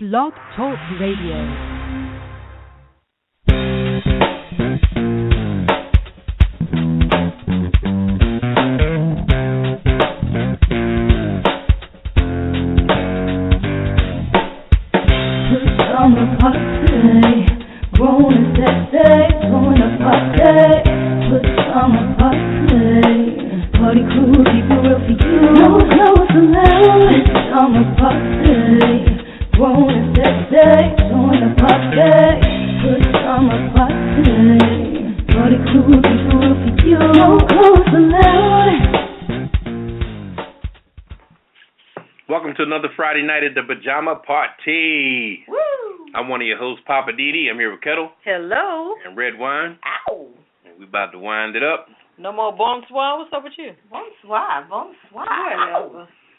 Blog Talk Radio. Party crew, keep it real for you. No clothes allowed. Pajama party. Grown and sexy, join the party. Pajama party. Party crew, keep it real for you. No clothes allowed. Welcome to another Friday night at the Pajama Party. Woo! I'm one of your hosts, Poppa DD. I'm here with Ketel. Hello. And Redwine. Ow. And we about to wind it up. No more bonsoir. What's up with you? Bonsoir.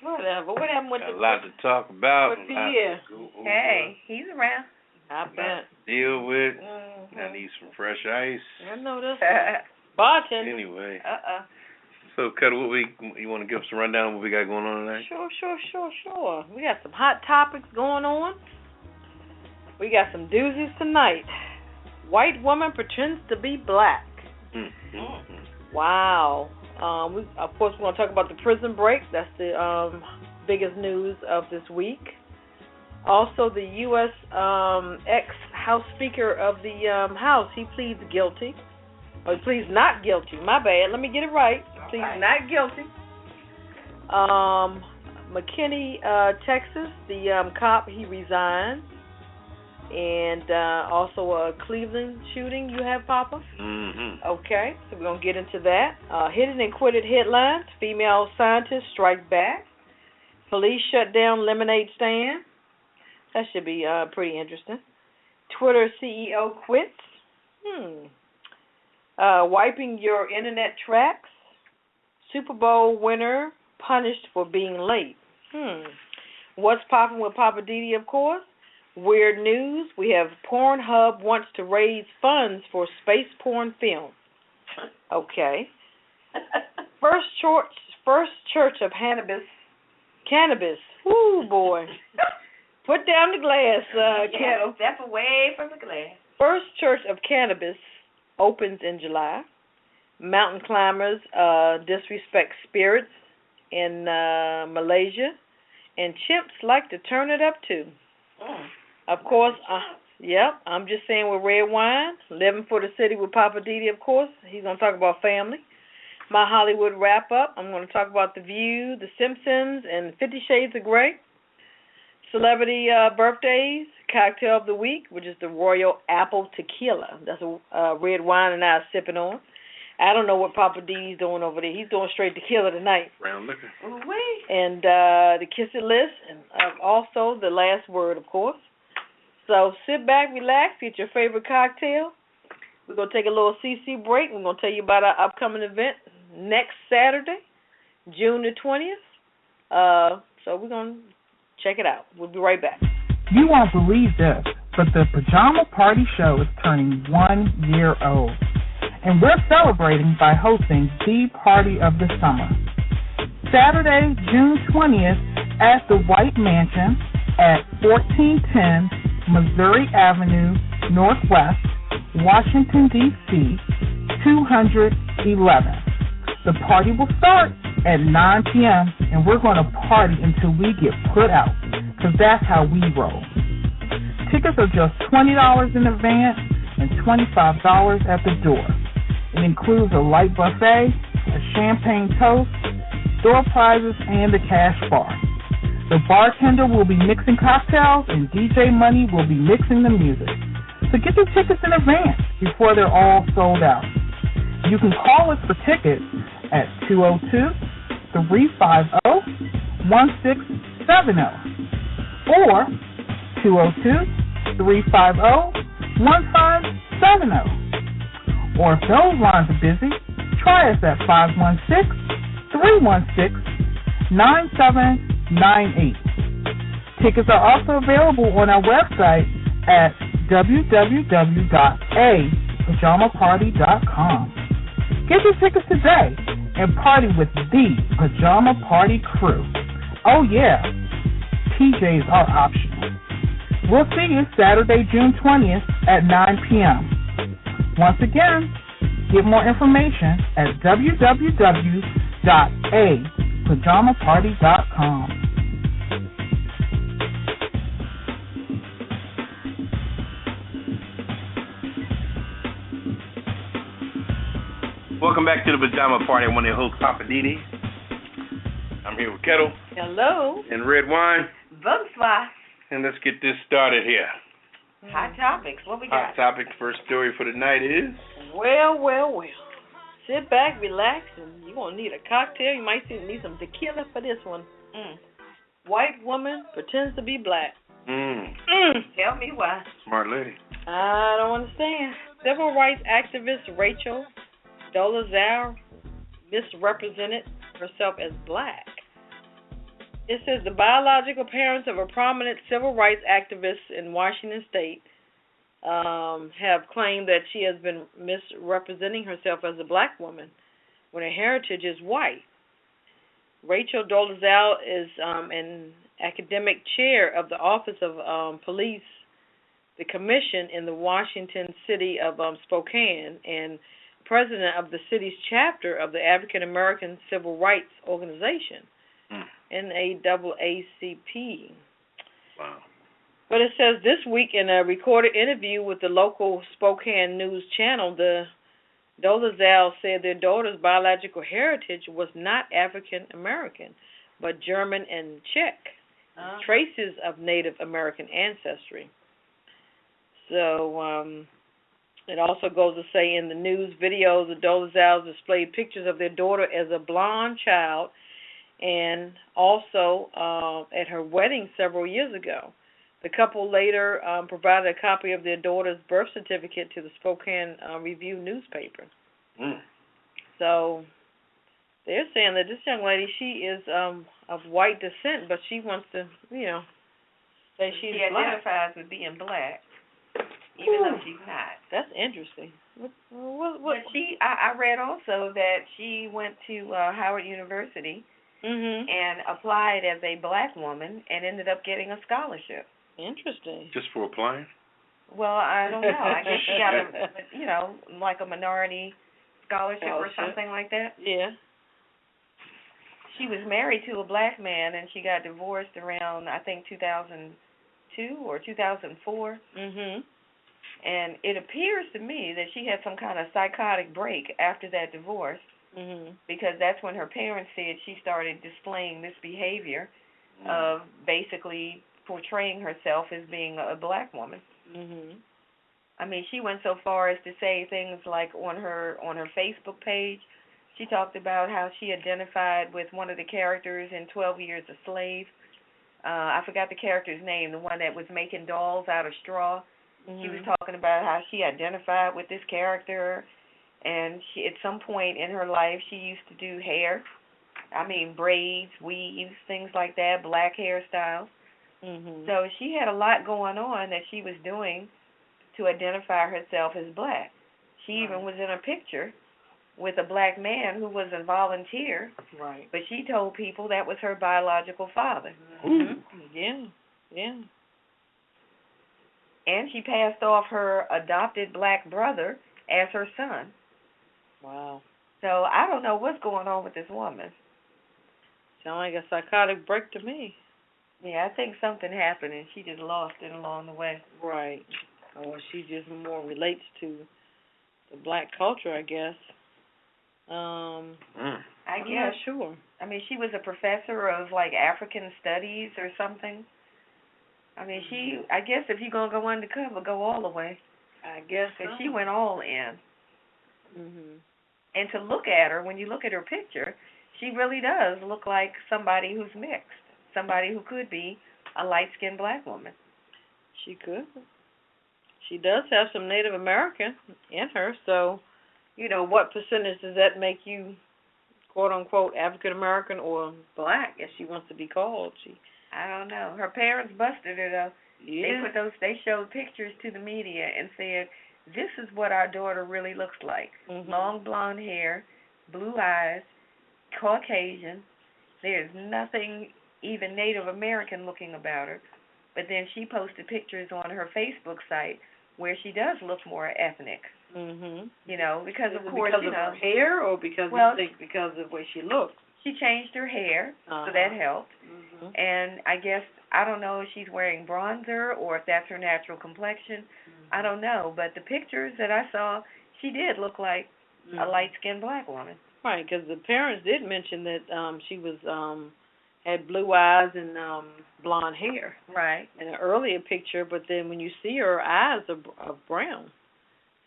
Whatever. What happened with Got a lot to talk about. With Pierre? Hey, he's around. I bet. Deal with. Mm-hmm. I need some fresh ice. I know this. Bartender. Anyway. So, Ketel, you want to give us a rundown of what we got going on tonight? Sure. We got some hot topics going on. We got some doozies tonight. White woman pretends to be black. Mm-hmm. Wow. Of course, we're going to talk about the prison break. That's the biggest news of this week. Also, the U.S. ex-House Speaker of the House, he pleads guilty. Or he pleads not guilty. My bad. Let me get it right. Pleads not guilty. McKinney, Texas, the cop, he resigned. And also a Cleveland shooting you have, Papa? Mm-hmm. Okay, so we're going to get into that. Hidden and quitted headlines. Female scientists strike back. Police shut down lemonade stand. That should be pretty interesting. Twitter CEO quits. Wiping your internet tracks. Super Bowl winner punished for being late. What's popping with Poppa DD, of course? Weird news. We have Pornhub wants to raise funds for space porn film. Okay. First church of cannabis. Woo, boy. Put down the glass, Ketel. Step away from the glass. First church of cannabis opens in July. Mountain climbers disrespect spirits in Malaysia. And chimps like to turn it up, too. Of course, I'm just saying with Redwine, living for the city with Poppa DD, of course. He's going to talk about family. My Hollywood wrap-up, I'm going to talk about The View, The Simpsons, and 50 Shades of Grey. Celebrity birthdays, cocktail of the week, which is the Royal Apple Tequila. That's a red wine and I are sipping on. I don't know what Poppa DD's doing over there. He's doing straight tequila tonight. Brown liquor. And the Kiss It list, and also the last word, of course. So sit back, relax, get your favorite cocktail. We're going to take a little CC break. We're going to tell you about our upcoming event next Saturday, June the 20th. So we're going to check it out. We'll be right back. You won't believe this, but the Pajama Party Show is turning 1 year old. And we're celebrating by hosting the party of the summer. Saturday, June 20th at the White Mansion at 1410 Missouri Avenue, Northwest, Washington, D.C., 211. The party will start at 9 p.m., and we're going to party until we get put out, because that's how we roll. Tickets are just $20 in advance and $25 at the door. It includes a light buffet, a champagne toast, door prizes, and a cash bar. The bartender will be mixing cocktails, and DJ Money will be mixing the music. So get your tickets in advance before they're all sold out. You can call us for tickets at 202-350-1670 or 202-350-1570. Or if those lines are busy, try us at 516-316-9798. Tickets are also available on our website at www.apajamaparty.com. Get your tickets today and party with the Pajama Party Crew. Oh yeah, PJs are optional. We'll see you Saturday, June 20th at 9 p.m. Once again, get more information at www.apajamaparty.com. Welcome back to the Pajama Party. I'm one of your hosts, Poppa DD. I'm here with Ketel. Hello. And Redwine. Bonsoir. And let's get this started here. Hot topics. What we got? Hot topic. First story for the night is... Well. Sit back, relax, and you're going to need a cocktail. You might need some tequila for this one. White woman pretends to be black. Tell me why. Smart lady. I don't understand. Civil rights activist Rachel Dolezal misrepresented herself as black. It says the biological parents of a prominent civil rights activist in Washington State have claimed that she has been misrepresenting herself as a black woman when her heritage is white. Rachel Dolezal is an academic chair of the Office of Police, the Commission in the Washington city of Spokane, and president of the city's chapter of the African American Civil Rights Organization, NAACP. Wow. But it says this week in a recorded interview with the local Spokane News channel, the Dolezal said their daughter's biological heritage was not African American, but German and Czech, traces of Native American ancestry. So it also goes to say in the news videos, the Dolezals displayed pictures of their daughter as a blonde child, and also at her wedding several years ago. The couple later provided a copy of their daughter's birth certificate to the Spokane Review newspaper. So they're saying that this young lady, she is of white descent, but she wants to, say she's she black. identifies with being black, even though she's not. That's interesting. What? But I read also that she went to Howard University and applied as a black woman and ended up getting a scholarship. Interesting. Just for applying? Well, I don't know. I guess she got like a minority scholarship or something like that. Yeah. She was married to a black man, and she got divorced around, I think, 2002 or 2004. And it appears to me that she had some kind of psychotic break after that divorce, because that's when her parents said she started displaying this behavior of basically portraying herself as being a black woman. I mean, she went so far as to say things like on her Facebook page, she talked about how she identified with one of the characters in 12 Years a Slave. I forgot the character's name, the one that was making dolls out of straw. She was talking about how she identified with this character, and she, at some point in her life, she used to do hair. I mean, braids, weaves, things like that, black hairstyles. So she had a lot going on that she was doing to identify herself as black. She even was in a picture with a black man who was a volunteer. Right. But she told people that was her biological father. Yeah. And she passed off her adopted black brother as her son. Wow. So I don't know what's going on with this woman. Sound like a psychotic break to me. Yeah, I think something happened and she just lost it along the way. Right. Or she just more relates to the black culture, I guess. I'm not sure. I mean, she was a professor of like African studies or something. I mean, I guess if you're going to go undercover, go all the way. I guess so. Because she went all in. And to look at her, when you look at her picture, she really does look like somebody who's mixed, somebody who could be a light-skinned black woman. She could. She does have some Native American in her, so, what percentage does that make you, quote-unquote, African American or black, as she wants to be called? I don't know. Her parents busted her, though. Yeah. They showed pictures to the media and said, this is what our daughter really looks like. Long blonde hair, blue eyes, Caucasian. There's nothing even Native American looking about her. but then she posted pictures on her Facebook site where she does look more ethnic. Mhm. You know, because of course, because you of know, her hair, or because well, you think because of the way she looks. She changed her hair, so that helped. Mhm. And I guess I don't know if she's wearing bronzer or if that's her natural complexion. I don't know, but the pictures that I saw, she did look like a light-skinned black woman. Right, because the parents did mention that she was had blue eyes and blonde hair. Right. In an earlier picture, but then when you see her eyes are brown.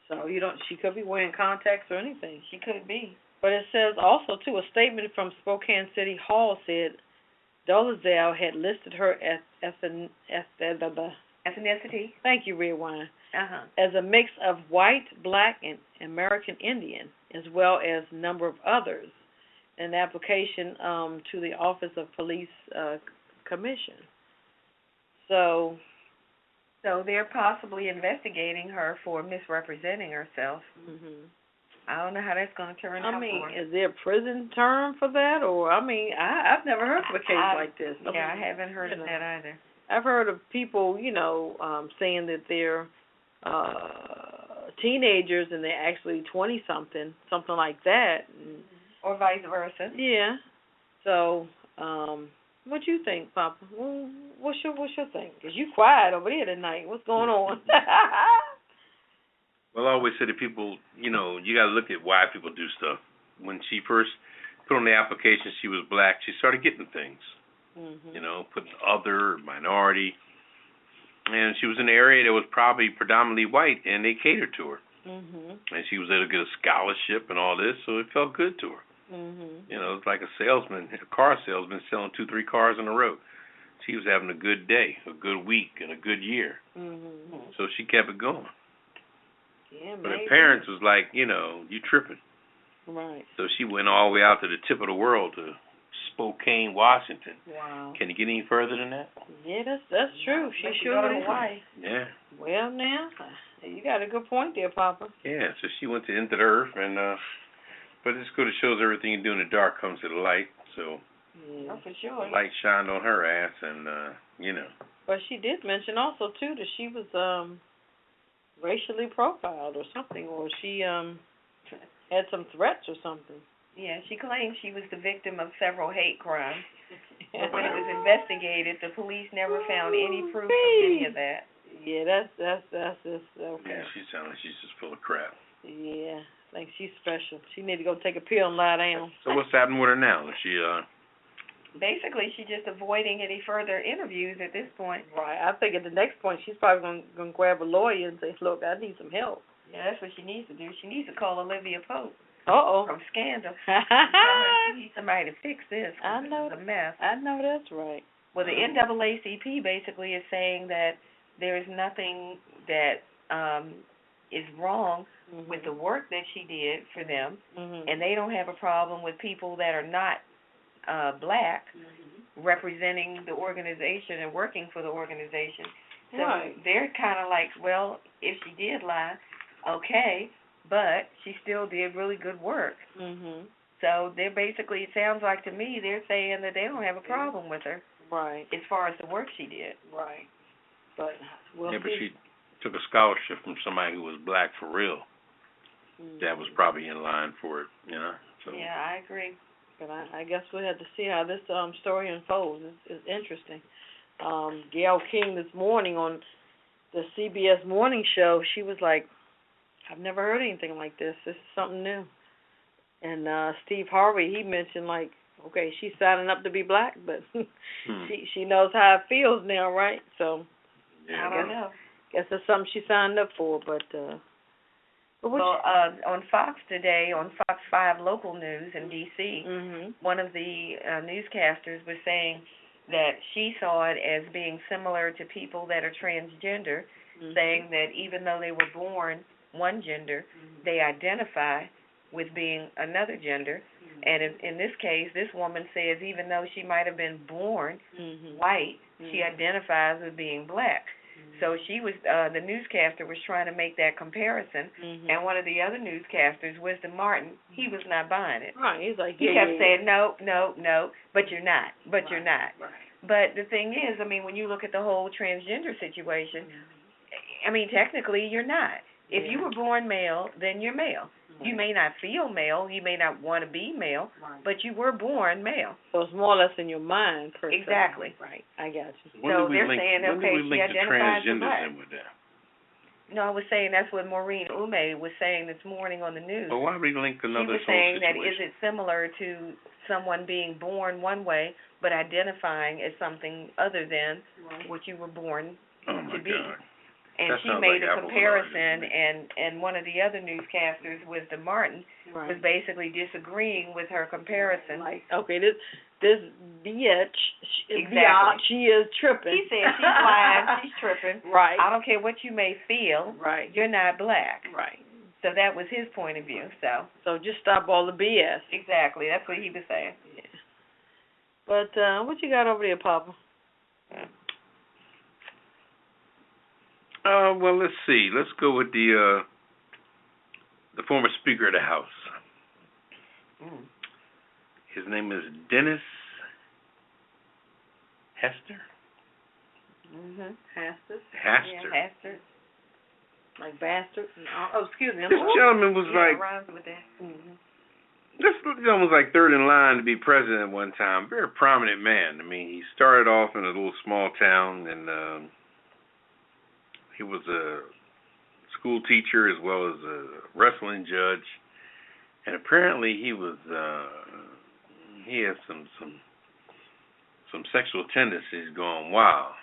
So you don't. She could be wearing contacts or anything. She could be. But it says also too, a statement from Spokane City Hall said Dolezal had listed her ethnicity. Thank you, Redwine. Uh-huh. As a mix of white, black, and American Indian, as well as a number of others, an application to the Office of Police Commission. So they're possibly investigating her for misrepresenting herself. Mhm. I don't know how that's going to turn out. I mean, for her. is there a prison term for that? Or, I mean, I've never heard of a case like this. I haven't heard of that either. I've heard of people, saying that they're teenagers and they're actually 20-something, something like that. Or vice versa. Yeah. So, what you think, Papa? What's your thing? Because you quiet over there tonight. What's going on? Well, I always say to people, you got to look at why people do stuff. When she first put on the application she was black, she started getting things. Mm-hmm. Put other, minority. And she was in an area that was probably predominantly white, and they catered to her. Mm-hmm. And she was able to get a scholarship and all this, so it felt good to her. Mm-hmm. It's like a salesman, a car salesman selling 2-3 cars in a row. She was having a good day, a good week, and a good year. Mm-hmm. So she kept it going. Yeah, but maybe. her parents was like, you tripping. Right. So she went all the way out to the tip of the world, to Spokane, Washington. Wow. Can you get any further than that? Yeah, that's true. She sure is. Yeah. Well, now, you got a good point there, Papa. Yeah, so she went to Into the Earth, and but it's good. It shows everything you do in the dark comes to the light. So yeah, for sure. The light shined on her ass, and But she did mention also too that she was racially profiled or something, or she had some threats or something. Yeah, she claimed she was the victim of several hate crimes. But when it was investigated, the police never found any proof of any of that. Yeah, that's just okay. Yeah, she sounds like she's just full of crap. Yeah, I think she's special. She need to go take a pill and lie down. So what's happening with her now? Is she Basically, she's just avoiding any further interviews at this point. Right. I think at the next point she's probably gonna grab a lawyer and say, "Look, I need some help." Yeah, that's what she needs to do. She needs to call Olivia Pope. Uh-oh. From Scandal. She needs somebody to fix this. I know. This is a mess. I know that's right. Well, the NAACP basically is saying that there is nothing that is wrong with the work that she did for them, and they don't have a problem with people that are not black representing the organization and working for the organization. So they're kind of like, well, if she did lie, okay, but she still did really good work. So they're basically, it sounds like to me, they're saying that they don't have a problem with her. Right. As far as the work she did. Right. But we'll but see. she took a scholarship from somebody who was black for real. That was probably in line for it, So. Yeah, I agree. But I guess we'll have to see how this story unfolds. It's interesting. Gail King this morning on the CBS Morning Show, she was like, I've never heard anything like this. This is something new. And Steve Harvey, he mentioned, like, okay, she's signing up to be black, but she knows how it feels now, right? So I don't know. Guess that's something she signed up for. But on Fox today, on Fox 5 local news in D.C., one of the newscasters was saying that she saw it as being similar to people that are transgender, saying that even though they were born one gender, they identify with being another gender. And in this case, this woman says even though she might have been born white, she identifies with being black. So she was, the newscaster was trying to make that comparison, and one of the other newscasters, Wisdom Martin, he was not buying it. Right, he's like, he kept saying, no, but you're not, but you're not. Right. But the thing is, I mean, when you look at the whole transgender situation, I mean, technically you're not. If you were born male, then you're male. You may not feel male, you may not want to be male, but you were born male. So it's more or less in your mind, per se. Exactly. Right. I got you. So they're saying, okay, she identifies as black. With that? No, I was saying that's what Maureen Ume was saying this morning on the news. Well, why we link another She was saying that is it similar to someone being born one way but identifying as something other than what you were born to be. God. And that she like made a comparison, and and one of the other newscasters, Wisdom Martin, was basically disagreeing with her comparison. Like, okay, this bitch, Exactly. She is tripping. He said she's blind, she's tripping. Right. I don't care what you may feel. Right. You're not black. Right. So that was his point of view. So just stop all the BS. Exactly. That's what he was saying. Yeah. But what you got over there, Papa? Well, let's see. Let's go with the former Speaker of the House. His name is Dennis Hester. Hastert. Hastert. Yeah, Hastert. Like bastard. Oh, excuse me. This gentleman was Yeah, rhymes with that. this gentleman was like third in line to be president at one time. Very prominent man. I mean, he started off in a little small town, and he was a school teacher as well as a wrestling judge. And apparently he was he had some sexual tendencies going wild.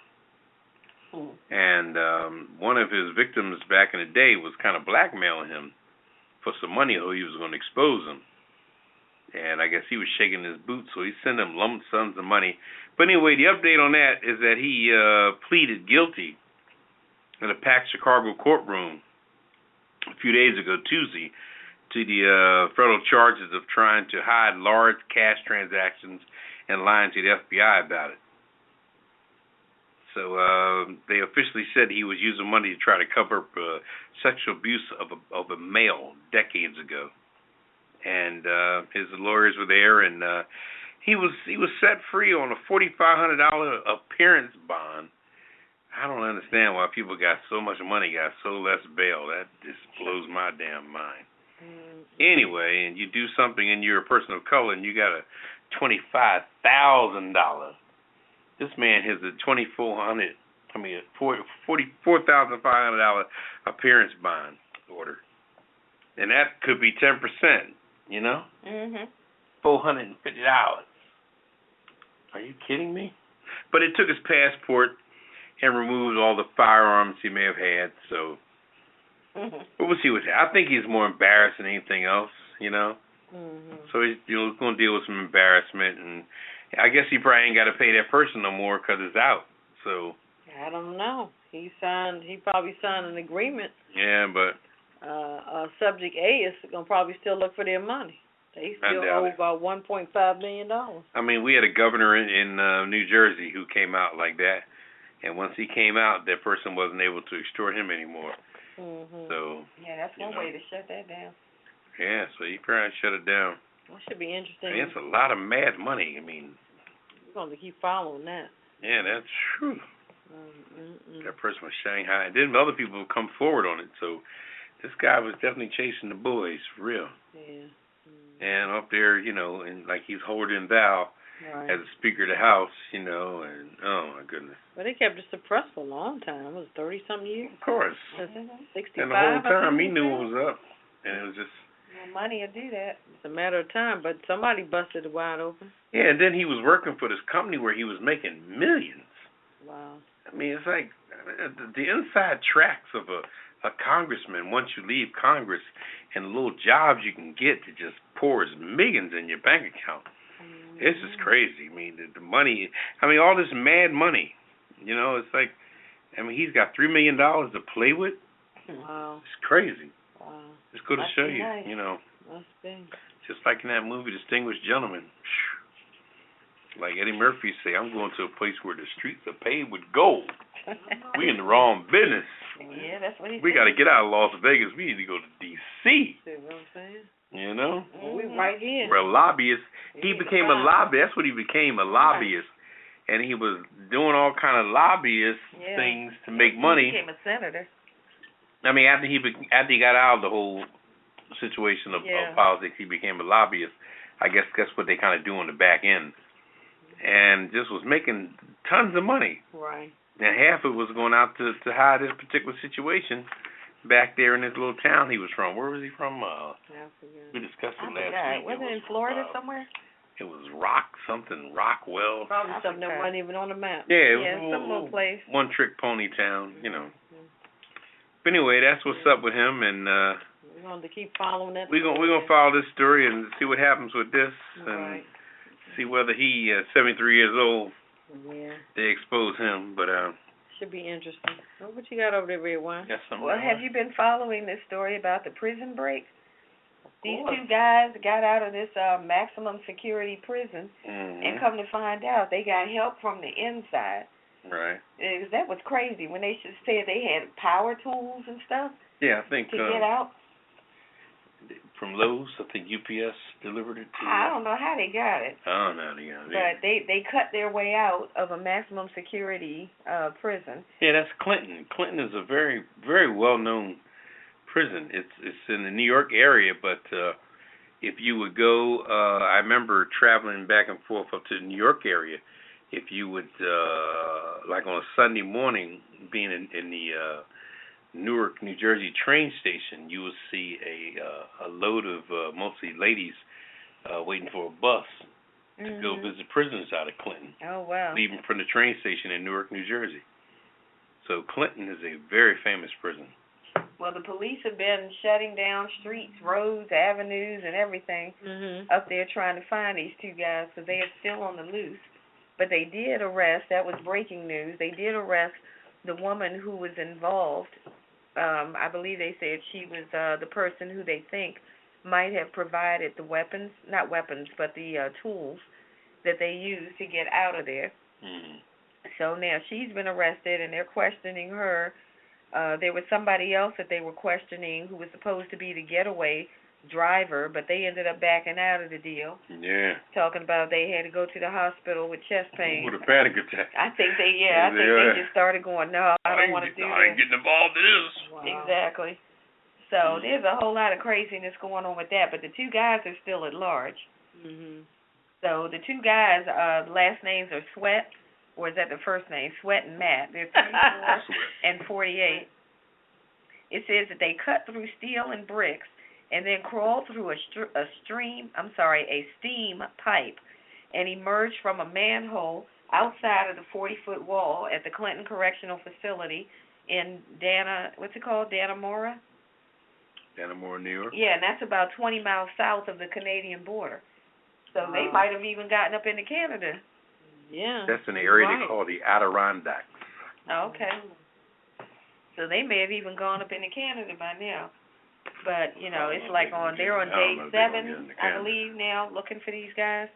And one of his victims back in the day was kind of blackmailing him for some money, or he was going to expose him. And I guess he was shaking his boots, so he sent him lump sums of money. But anyway, the update on that is that he pleaded guilty in a packed Chicago courtroom a few days ago, Tuesday, to the federal charges of trying to hide large cash transactions and lying to the FBI about it. So they officially said he was using money to try to cover up sexual abuse of a male decades ago. And his lawyers were there, and he was set free on a $4,500 appearance bond. I don't understand why people got so much money, got so less bail. That just blows my damn mind. Anyway, and you do something and you're a person of color and you got a $25,000. This man has a $44,500 appearance bond order. And that could be 10%, you know? $450. Are you kidding me? But it took his passport and removed all the firearms he may have had, so but we'll see what I think he's more embarrassed than anything else, you know. So he's going to deal with some embarrassment, and I guess he probably ain't got to pay that person no more because it's out. So I don't know. He probably signed an agreement. Yeah, but Subject A is going to probably still look for their money. They still owe about $1.5 million. I mean, we had a governor in New Jersey who came out like that, and once he came out, that person wasn't able to extort him anymore. So yeah, that's one way to shut that down. Yeah, so he probably shut it down. That should be interesting. I mean, it's a lot of mad money. I mean, we're going to keep following that. Yeah, that's true. That person was Shanghai, and then other people come forward on it. So this guy was definitely chasing the boys for real. Yeah. And up there, you know, and like he's holding thou as a Speaker of the House, you know, and oh my goodness. But they kept it suppressed for a long time. It was 30-something years. Of course. 65. And the whole time he knew it was up, and it was just. Well, money will do that. It's a matter of time, but somebody busted it wide open. Yeah, and then he was working for this company where he was making millions. Wow. I mean, it's like the inside tracks of a congressman once you leave Congress, and the little jobs you can get to just pours millions in your bank account. This is crazy. I mean, the money, I mean, all this mad money, you know, it's like, I mean, he's got $3 million to play with. Wow. It's crazy. Wow. Just go to show you, nice. you know. Must be. Just like in that movie, Distinguished Gentleman. Like Eddie Murphy say, I'm going to a place where the streets are paved with gold. We in the wrong business. Yeah, that's what he We got to get out of Las Vegas. We need to go to D.C. See what I'm saying? You know? We right here. We're a lobbyist. He became a lobbyist. That's what he became, a lobbyist and he was doing all kind of lobbyist things to make money. He became a senator. I mean, after he got out of the whole situation of politics, he became a lobbyist. I guess that's what they kind of do on the back end, and just was making tons of money. Right. And half of it was going out to hide this particular situation back there in this little town he was from. Where was he from? We discussed it last week. Was it in Florida somewhere? It was Rockwell. Probably something that wasn't even on the map. Yeah, some little place. One trick pony town, But anyway, that's what's up with him, and we're going to keep following that. We're gonna follow this story and see what happens with this, and see whether he, 73 years old, they expose him. But should be interesting. What you got over there, Redwine? Well, have you been following this story about the prison break? These two guys got out of this maximum security prison, and come to find out, they got help from the inside. Right. That was crazy when they said they had power tools and stuff. Yeah, I think to get out. From Lowe's, I think UPS delivered it to. I don't know how they got it. I don't know how they got it. But they cut their way out of a maximum security prison. Yeah, that's Clinton. Clinton is a very, very well known prison. It's in the New York area, but if you would go, I remember traveling back and forth up to the New York area. If you would, like on a Sunday morning, being in the Newark, New Jersey train station, you will see a load of mostly ladies waiting for a bus to go visit prisoners out of Clinton. Oh, wow. Leaving from the train station in Newark, New Jersey. So Clinton is a very famous prison. Well, the police have been shutting down streets, roads, avenues, and everything up there trying to find these two guys because they are still on the loose. But they did arrest, that was breaking news, they did arrest the woman who was involved. I believe they said she was the person who they think might have provided the weapons, not weapons, but the tools that they used to get out of there. So now she's been arrested and they're questioning her. There was somebody else that they were questioning who was supposed to be the getaway driver, but they ended up backing out of the deal. Yeah. Talking about they had to go to the hospital with chest pain. With a panic attack. I think they just started going, no, I don't want to do this. I ain't getting involved in this. Wow. Exactly. So there's a whole lot of craziness going on with that, but the two guys are still at large. So the two guys, last names are Sweat, or is that the first name? Sweat and Matt. They're 34 and 48. It says that they cut through steel and bricks and then crawled through a steam pipe and emerged from a manhole outside of the 40-foot wall at the Clinton Correctional Facility in Dannemora? Dannemora, New York? Yeah, and that's about 20 miles south of the Canadian border. So they might have even gotten up into Canada. Yeah. That's in the area they call the Adirondacks. Oh, okay. So they may have even gone up into Canada by now. But, it's like they're on day 7, I believe, now, looking for these guys.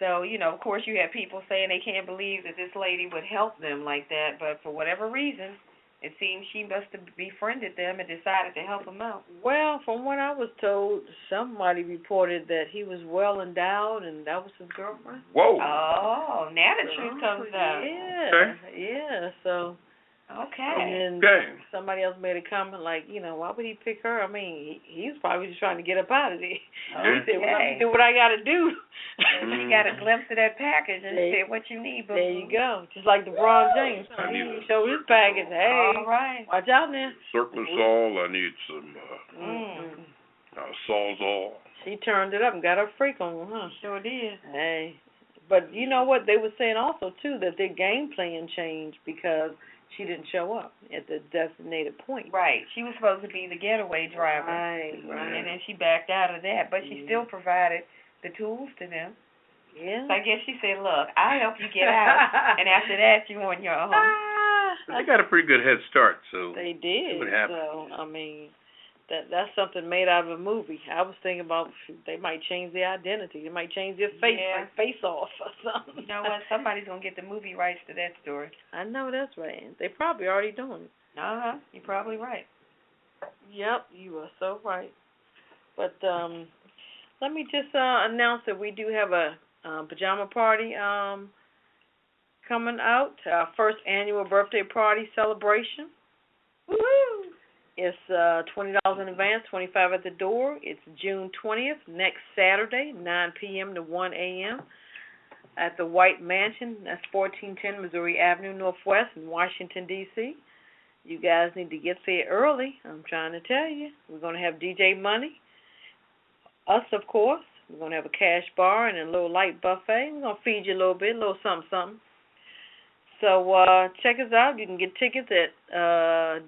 So, of course you have people saying they can't believe that this lady would help them like that, but for whatever reason, it seems she must have befriended them and decided to help them out. Well, from what I was told, somebody reported that he was well endowed and that was his girlfriend. Whoa. Oh, now the truth comes out. Yeah, so... Okay. And then somebody else made a comment like, why would he pick her? I mean, he was probably just trying to get up out of there. He said, well, let me do what I got to do. He got a glimpse of that package and said, what you need, boo. There you go. Just like LeBron James. He showed his package. Hey, all right. Watch out now. Surplus all. I need some Sawzall. She turned it up and got her freak on, huh? Sure did. Hey. But you know what? They were saying also, too, that their game plan changed because she didn't show up at the designated point. Right. She was supposed to be the getaway driver. Right. And then she backed out of that. But she still provided the tools to them. Yeah. So I guess she said, look, I'll help you get out. And after that, you're on your own. They got a pretty good head start, so they did. What happened? So, I mean, that's something made out of a movie. I was thinking about they might change their identity. They might change their face, like Face Off or something. You know what? Somebody's going to get the movie rights to that story. I know that's right. They probably already doing it. You're probably right. Yep, you are so right. But let me just announce that we do have a Pajama Party coming out. Our first annual birthday party celebration. Woo! It's $20 in advance, $25 at the door. It's June 20th, next Saturday, 9 p.m. to 1 a.m. at the White Mansion. That's 1410 Missouri Avenue Northwest in Washington, D.C. You guys need to get there early. I'm trying to tell you. We're going to have DJ Money. Us, of course. We're going to have a cash bar and a little light buffet. We're going to feed you a little bit, a little something, something. So check us out. You can get tickets at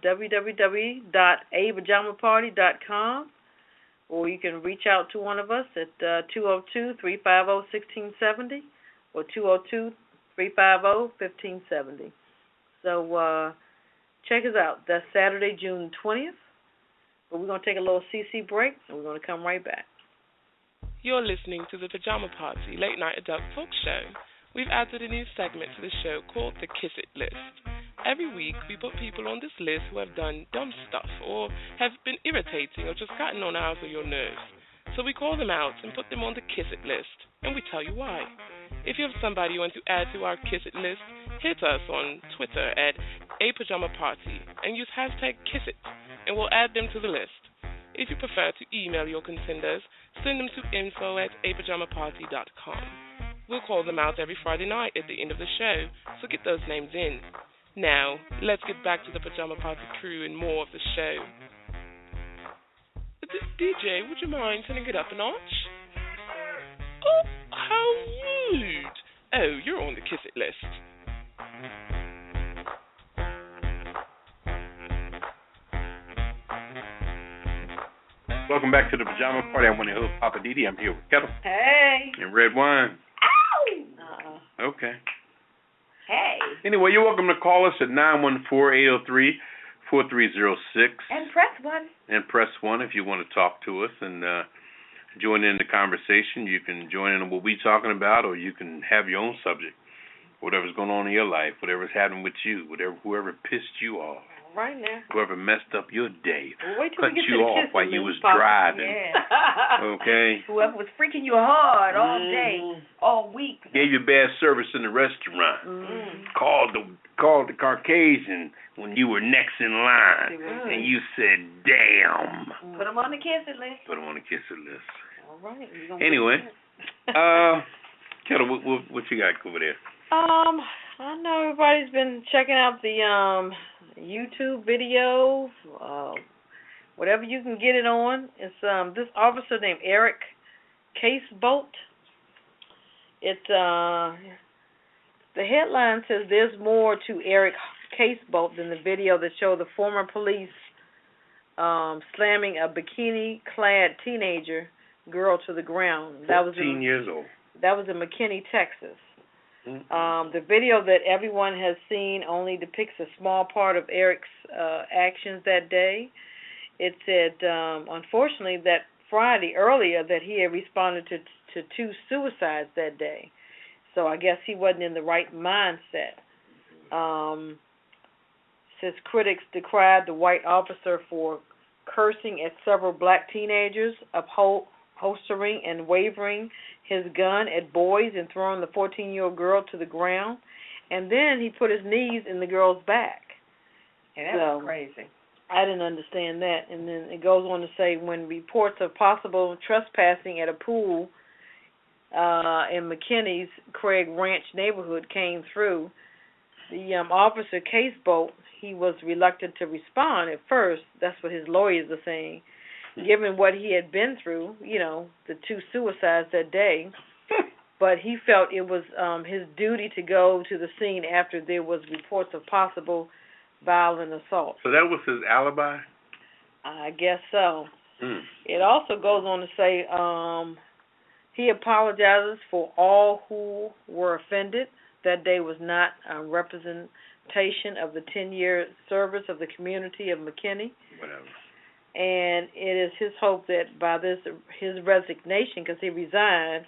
www.apajamaparty.com, or you can reach out to one of us at 202-350-1670 or 202-350-1570. So check us out. That's Saturday, June 20th. But we're going to take a little CC break, and we're going to come right back. You're listening to the Pajama Party Late Night Adult Talk Show. We've added a new segment to the show called the Kiss It List. Every week, we put people on this list who have done dumb stuff or have been irritating or just gotten on out of your nerves. So we call them out and put them on the Kiss It List, and we tell you why. If you have somebody you want to add to our Kiss It List, hit us on Twitter at @apajamaparty and use hashtag #KissIt, and we'll add them to the list. If you prefer to email your contenders, send them to info@apajamaparty.com. We'll call them out every Friday night at the end of the show, so get those names in. Now, let's get back to the Pajama Party Crew and more of the show. DJ, would you mind turning it up a notch? Oh, how rude. Oh, you're on the Kiss It list. Welcome back to the Pajama Party. I'm one of your hosts, Poppa DD. I'm here with Ketel. Hey. And Redwine. Ow! Okay. Hey. Anyway, you're welcome to call us at 914-803-4306. And press 1. And press 1 if you want to talk to us and join in the conversation. You can join in on what we're talking about, or you can have your own subject. Whatever's going on in your life, whatever's happening with you, whoever pissed you off. Right now. Whoever messed up your day, cut you off while you was driving. Yeah. Okay? Whoever was freaking you hard all day, all week. Gave you bad service in the restaurant. Called the Caucasian when you were next in line, and you said, "Damn." Put them on the Kiss It list. Put them on the Kiss It list. All right. Anyway, Ketel, what you got over there? I know everybody's been checking out the YouTube video, whatever you can get it on. It's this officer named Eric Casebolt. It's the headline says there's more to Eric Casebolt than the video that showed the former police slamming a bikini-clad teenager girl to the ground. 14 years old. That was in McKinney, Texas. The video that everyone has seen only depicts a small part of Eric's actions that day. It said, unfortunately, that Friday earlier that he had responded to 2 suicides that day. So I guess he wasn't in the right mindset. Says critics decried the white officer for cursing at several black teenagers, holstering and wavering his gun at boys and throwing the 14-year-old girl to the ground. And then he put his knees in the girl's back. Yeah, that was crazy. I didn't understand that. And then it goes on to say when reports of possible trespassing at a pool in McKinney's Craig Ranch neighborhood came through, the officer Casebolt, he was reluctant to respond at first. That's what his lawyers are saying. Given what he had been through, the 2 suicides that day, but he felt it was his duty to go to the scene after there was reports of possible violent assault. So that was his alibi? I guess so. It also goes on to say he apologizes for all who were offended. That day was not a representation of the 10-year service of the community of McKinney. Whatever. And it is his hope that by his resignation, because he resigned,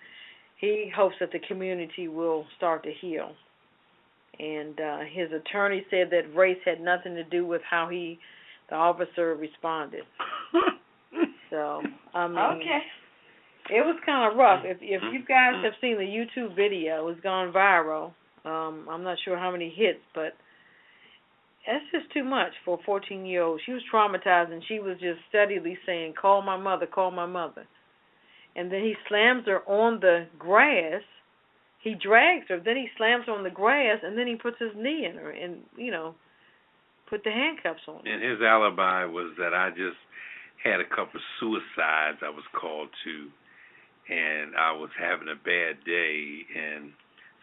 he hopes that the community will start to heal. And his attorney said that race had nothing to do with how the officer responded. So, I mean, okay. It was kind of rough. If you guys have seen the YouTube video, it's gone viral. I'm not sure how many hits, but that's just too much for a 14-year-old. She was traumatized, and she was just steadily saying, "Call my mother, call my mother." And then he slams her on the grass. He drags her, then he slams her on the grass, and then he puts his knee in her and, put the handcuffs on her. And his alibi was that I just had a couple of suicides I was called to, and I was having a bad day, and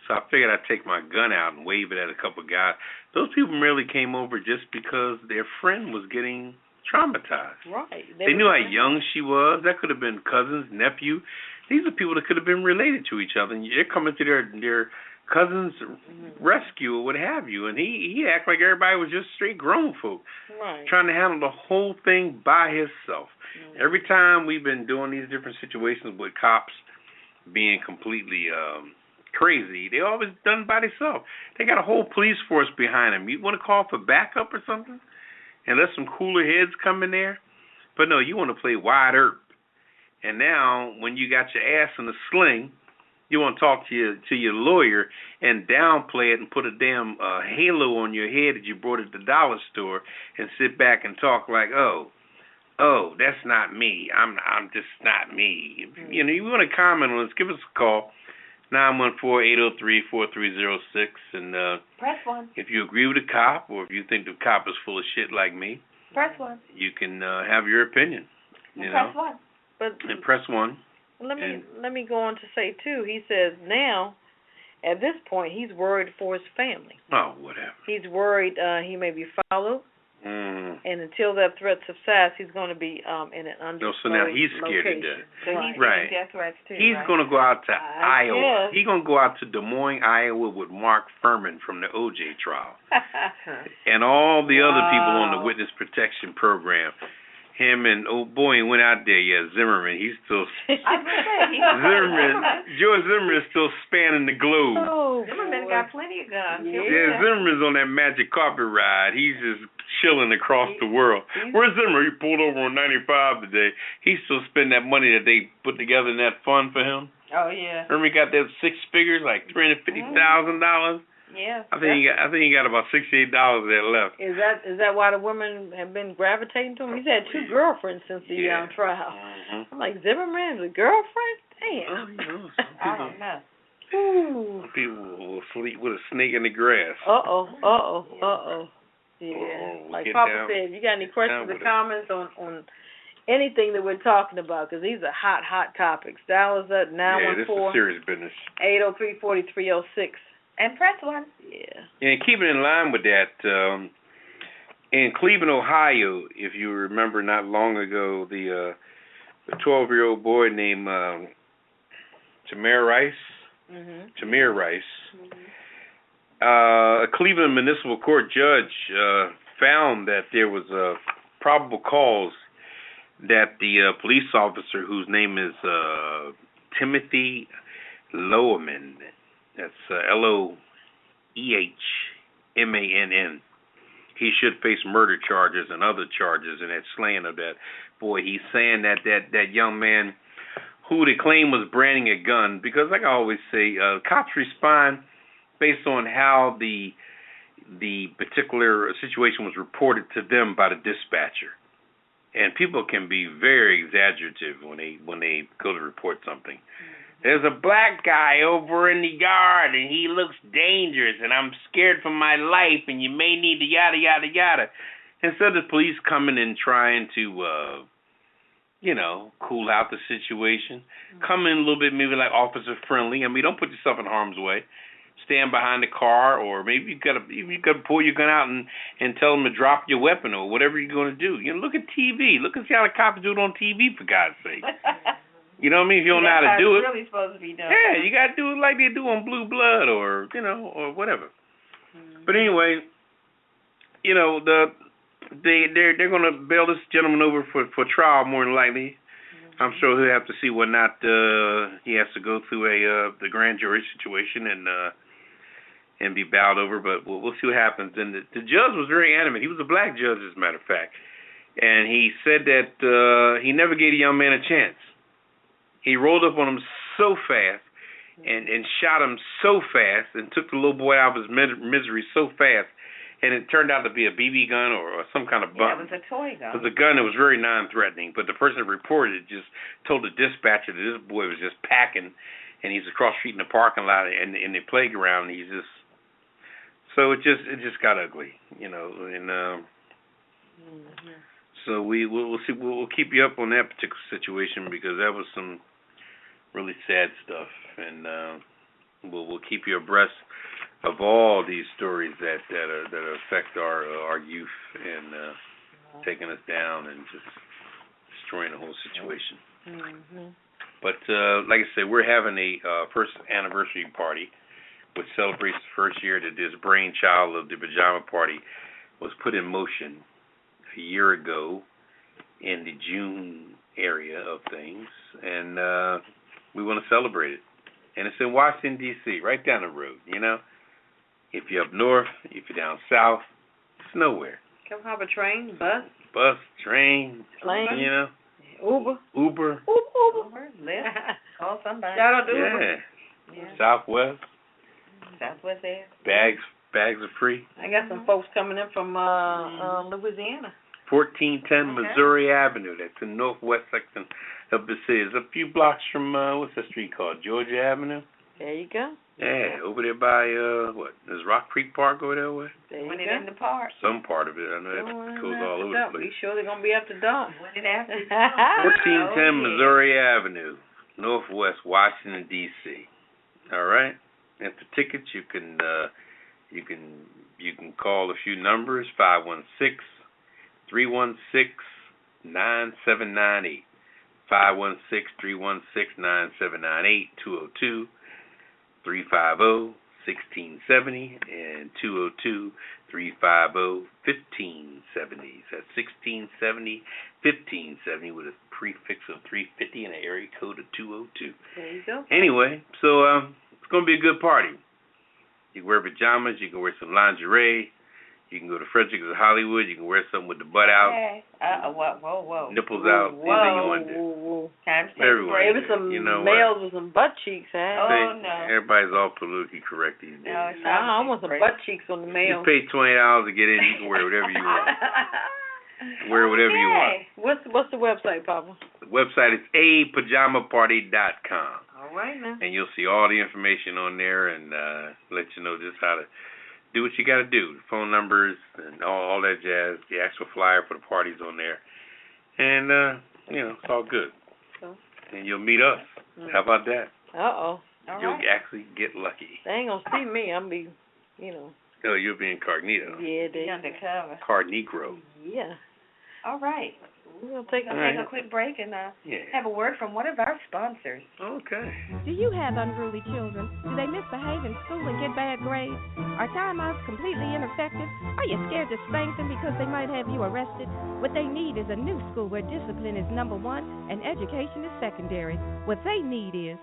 so I figured I'd take my gun out and wave it at a couple of guys. Those people merely came over just because their friend was getting traumatized. Right. They knew how young she was. That could have been cousins, nephew. These are people that could have been related to each other, and they're coming to their cousin's rescue or what have you. And he acted like everybody was just straight grown folk, trying to handle the whole thing by himself. Every time we've been doing these different situations with cops being completely crazy, they always done by themselves. They got a whole police force behind them. You want to call for backup or something and let some cooler heads come in there? But no, you want to play wide earp. And now when you got your ass in a sling, you want to talk to your lawyer and downplay it and put a damn halo on your head that you brought at the dollar store and sit back and talk like, oh, that's not me. I'm just not me. You want to comment on this, give us a call. 914-803-4306, and press 1. If you agree with the cop or if you think the cop is full of shit like me, press 1. You can have your opinion. Press 1. And press 1. Let me go on to say too. He says now, at this point, he's worried for his family. Oh, whatever. He's worried he may be followed. And until that threat subsides, he's going to be in an undisclosed so now he's scared location. to death. So he's getting death threats too, He's going to go out to Iowa. He's going to go out to Des Moines, Iowa with Mark Furman from the O.J. trial. And all the other people on the witness protection program. Him and went out there. Yeah, Zimmerman. He's still. George Zimmerman is still spanning the globe. Zimmerman got plenty of guns. Yeah, Zimmerman's on that magic carpet ride. He's just chilling across the world. Where's Zimmerman? He pulled over on 95 today. He's still spending that money that they put together in that fund for him. Oh yeah. Remember he got that 6 figures, like $350,000. Yeah. I think he got about $68 there left. Is that why the women have been gravitating to him? He's had 2 girlfriends since the trial. I'm like, Zimmerman's a girlfriend? Damn. I don't know. Some people will sleep with a snake in the grass. Yeah. Like Papa said, if you got any questions or comments on anything that we're talking about, because these are hot topics. Dial us at 914. Yeah, this is serious business. 803-4306. And press 1. Yeah. And keeping in line with that, in Cleveland, Ohio, if you remember not long ago, the 12-year-old boy named Tamir Rice, a Cleveland municipal court judge found that there was a probable cause that the police officer, whose name is Timothy Loemann, that's Loehmann, he should face murder charges and other charges in that slaying of that boy. He's saying that young man, who they claim was branding a gun, because like I always say, cops respond based on how the particular situation was reported to them by the dispatcher. And people can be very exaggerative when they go to report something. There's a black guy over in the yard, and he looks dangerous, and I'm scared for my life, and you may need to yada, yada, yada. Instead of the police coming and trying to, cool out the situation, come in a little bit maybe like officer friendly. I mean, don't put yourself in harm's way. Stand behind the car, or maybe you gotta pull your gun out and tell them to drop your weapon or whatever you're going to do. Look at TV. Look and see how the cops do it on TV, for God's sake. You know what I mean? If you don't know how to do it. That's really supposed to be done. Yeah, you got to do it like they do on Blue Blood or whatever. But anyway, they're going to bail this gentleman over for trial more than likely. I'm sure he'll have to see what not he has to go through the grand jury situation and be bowed over, but we'll see what happens. And the judge was very animate. He was a black judge, as a matter of fact. And he said that he never gave a young man a chance. He rolled up on him so fast and shot him so fast and took the little boy out of his misery so fast. And it turned out to be a BB gun or some kind of gun. Yeah, it was a toy gun. It was a gun that was very non-threatening, but the person that reported it just told the dispatcher that this boy was just packing, and he's across the street in the parking lot and in the playground. He's just so it just got ugly, you know. And so we'll see. We'll keep you up on that particular situation because that was some really sad stuff, and we'll keep you abreast of all these stories that affect our youth and taking us down and just destroying the whole situation. But like I said, we're having a first anniversary party, which celebrates the first year that this brainchild of the Pajama Party was put in motion a year ago in the June area of things, and we want to celebrate it. And it's in Washington, D.C., right down the road, you know. If you're up north, if you're down south, it's nowhere. Come hop a train, bus, train, plane, you know. Uber, Lyft, call somebody. Shout out to Uber. Yeah. Southwest Air. bags are free. I got some folks coming in from Louisiana. 1410 Missouri Avenue. That's the northwest section of the city. It's a few blocks from what's that street called? Georgia Avenue. There you go. Yeah, over there by there's Rock Creek Park over there way? When it in the park. Some part of it. I know that goes all over the place. Be sure they're gonna be at the dump. When it after 1410 Missouri Avenue, Northwest Washington D.C. All right. And for tickets, you can call a few numbers 516-316-9798, 516-316-9798, 202-350-1670, and 202-350-1570. That's 1670-1570 with a prefix of 350 and an area code of 202. There you go. Anyway, so it's going to be a good party. You can wear pajamas. You can wear some lingerie. You can go to Frederick's or Hollywood. You can wear something with the butt out. Okay. Whoa. Nipples out. Anything you want to do. Time to take a break. Maybe some males with some butt cheeks, huh? Oh, no. Everybody's all politically correct these days. No, I want some butt cheeks on the males. You pay $20 to get in. You can wear whatever you want. Wear whatever you want. What's the website, Papa? The website is apajamaparty.com. All right, now. And you'll see all the information on there and let you know just how to do what you got to do. The phone numbers and all that jazz. The actual flyer for the party's on there. And, it's all good. So, and you'll meet us. How about that? Uh-oh. You'll actually get lucky. They ain't going to see me. I'm be, Oh, you'll be incognito. Yeah, they undercover. Carnegro. Yeah. All right. We're going to take a quick break and have a word from one of our sponsors. Okay. Do you have unruly children? Do they misbehave in school and get bad grades? Are timeouts completely ineffective? Are you scared to spank them because they might have you arrested? What they need is a new school where discipline is number one and education is secondary. What they need is...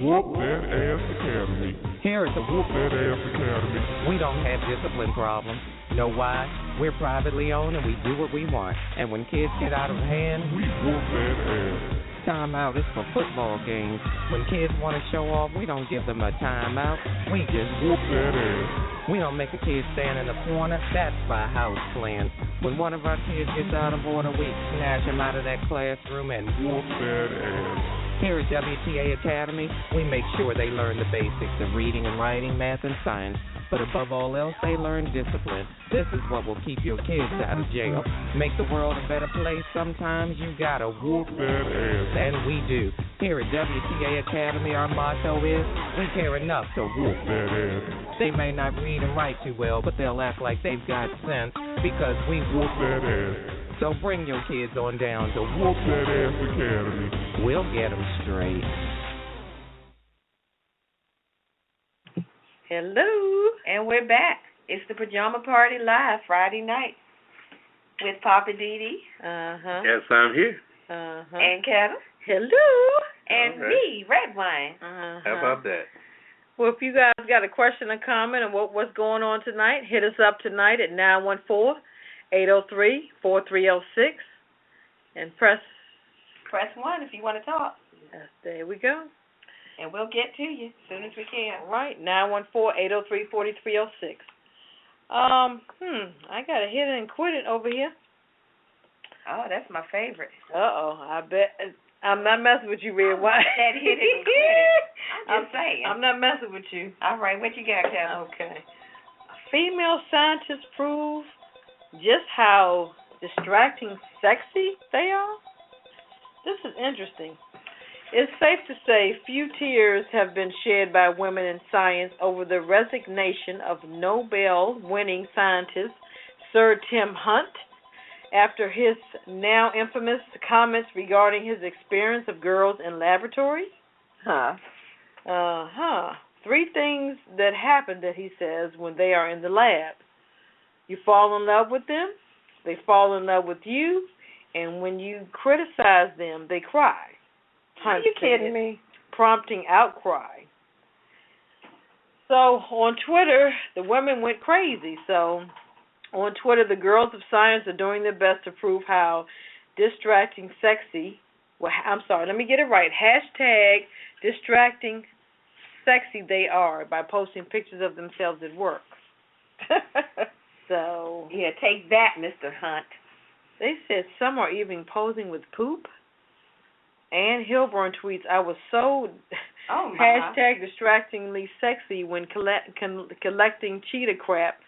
Whoop That Ass Academy. Here at the Whoop That Ass Academy. We don't have discipline problems. Know why? We're privately owned and we do what we want. And when kids get out of hand, we whoop that ass. Timeout is for football games. When kids want to show off, we don't give them a timeout. We just whoop that ass. We don't make a kid stand in the corner. That's by house plan. When one of our kids gets out of order, we snatch him out of that classroom and whoop that ass. Here at WTA Academy, we make sure they learn the basics of reading and writing, math, and science. But above all else, they learn discipline. This is what will keep your kids out of jail. Make the world a better place. Sometimes you gotta whoop that ass. And we do. Here at WTA Academy, our motto is, we care enough to whoop that ass. They may not read and write too well, but they'll act like they've got sense because we whoop that ass. So bring your kids on down to Whoop That Ass Academy. We'll get them straight. Hello, and we're back. It's the Pajama Party Live Friday night with Poppa DD. Yes, I'm here. And Ketel. Hello. And me, Redwine. How about that? Well, if you guys got a question or comment on what's going on tonight, hit us up tonight at 914-803-4306 and press 1 if you want to talk. There we go. And we'll get to you as soon as we can. All right, 914-803-4306. I got a hit it and quit it over here. Oh, that's my favorite. I bet. I'm not messing with you, Red White. That hit it and quit it. I'm just saying. I'm not messing with you. All right, what you got, Ketel? Okay. Female scientists prove just how distracting sexy they are. This is interesting. It's safe to say few tears have been shed by women in science over the resignation of Nobel-winning scientist Sir Tim Hunt after his now infamous comments regarding his experience of girls in laboratories. 3 things that happen, that he says, when they are in the lab. You fall in love with them, they fall in love with you, and when you criticize them, they cry. Are you kidding me? Prompting outcry. So on Twitter, the women went crazy. So on Twitter, the girls of science are doing their best to prove how distracting sexy. Well, I'm sorry, let me get it right. Hashtag distracting sexy they are by posting pictures of themselves at work. So yeah, take that, Mr. Hunt. They said some are even posing with poop. Ann Hilborn tweets, I was so hashtag distractingly sexy when collecting cheetah crap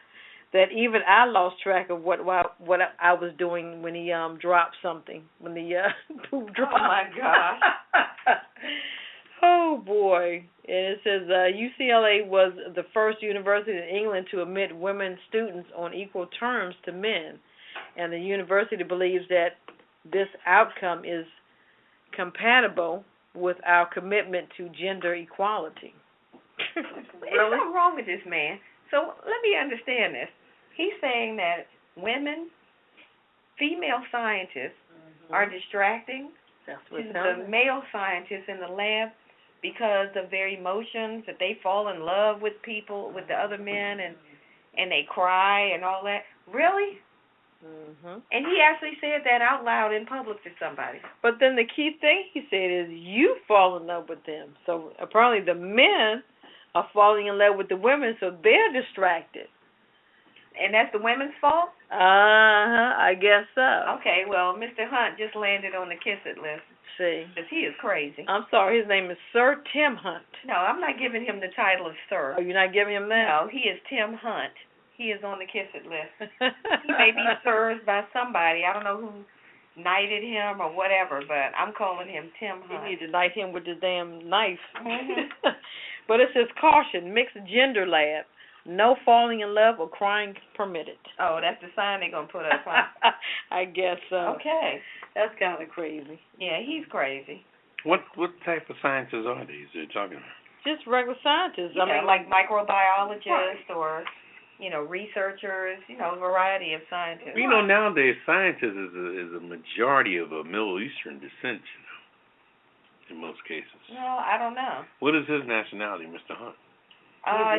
that even I lost track of what I was doing when he dropped something, when the poop dropped. Oh, my gosh. Oh, boy. And it says UCLA was the first university in England to admit women students on equal terms to men. And the university believes that this outcome is compatible with our commitment to gender equality. There's something wrong with this man. So let me understand this. He's saying that women, female scientists, are distracting to the male scientists in the lab because of their emotions, that they fall in love with people, with the other men, and they cry and all that. Really? And he actually said that out loud in public to somebody. But then the key thing he said is you fall in love with them. So apparently the men are falling in love with the women, so they're distracted. And that's the women's fault? I guess so. Okay, well, Mr. Hunt just landed on the kiss it list. See. Because he is crazy. I'm sorry, his name is Sir Tim Hunt. No, I'm not giving him the title of Sir. Oh, you're not giving him that? No, he is Tim Hunt. He is on the kiss it list. He may be served by somebody. I don't know who knighted him or whatever, but I'm calling him Tim Hunt. You need to knight him with his damn knife. But it says, caution, mixed gender lab. No falling in love or crying permitted. Oh, that's the sign they're going to put up, huh? I guess so. Okay. That's kind of crazy. Yeah, he's crazy. What type of scientists are these you're talking about? Just regular scientists. I mean, like microbiologists or, researchers, a variety of scientists. Nowadays scientists is a majority of a Middle Eastern descent, in most cases. No, I don't know. What is his nationality, Mr. Hunt?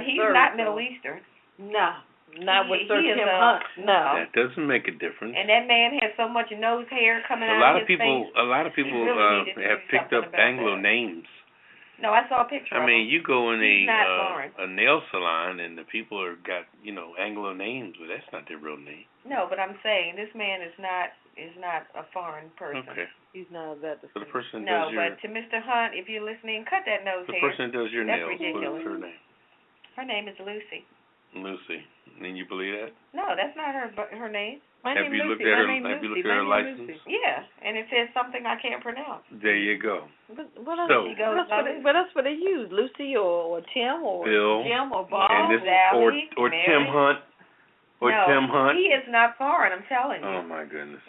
He's not Middle Eastern. No, not with Sir Tim Hunt. No. That doesn't make a difference. And that man has so much nose hair coming out of his face. A lot of people have picked up Anglo names. No, I saw a picture of him. You go in a nail salon and the people are got Anglo names, but that's not their real name. No, but I'm saying this man is not a foreign person. Okay. He's not that. So the person no, does but to Mr. Hunt, if you're listening, cut that nose hair. The person that does your that's nails. Ridiculous. What's her name? Her name is Lucy. Lucy. And you believe that? No, that's not her name. Have you looked at her license? Yeah, and it says something I can't pronounce. There you go. What else would they use? Lucy or Tim or Bill, Jim or Bob or Tim Hunt Tim Hunt? He is not foreign. I'm telling you. Oh my goodness.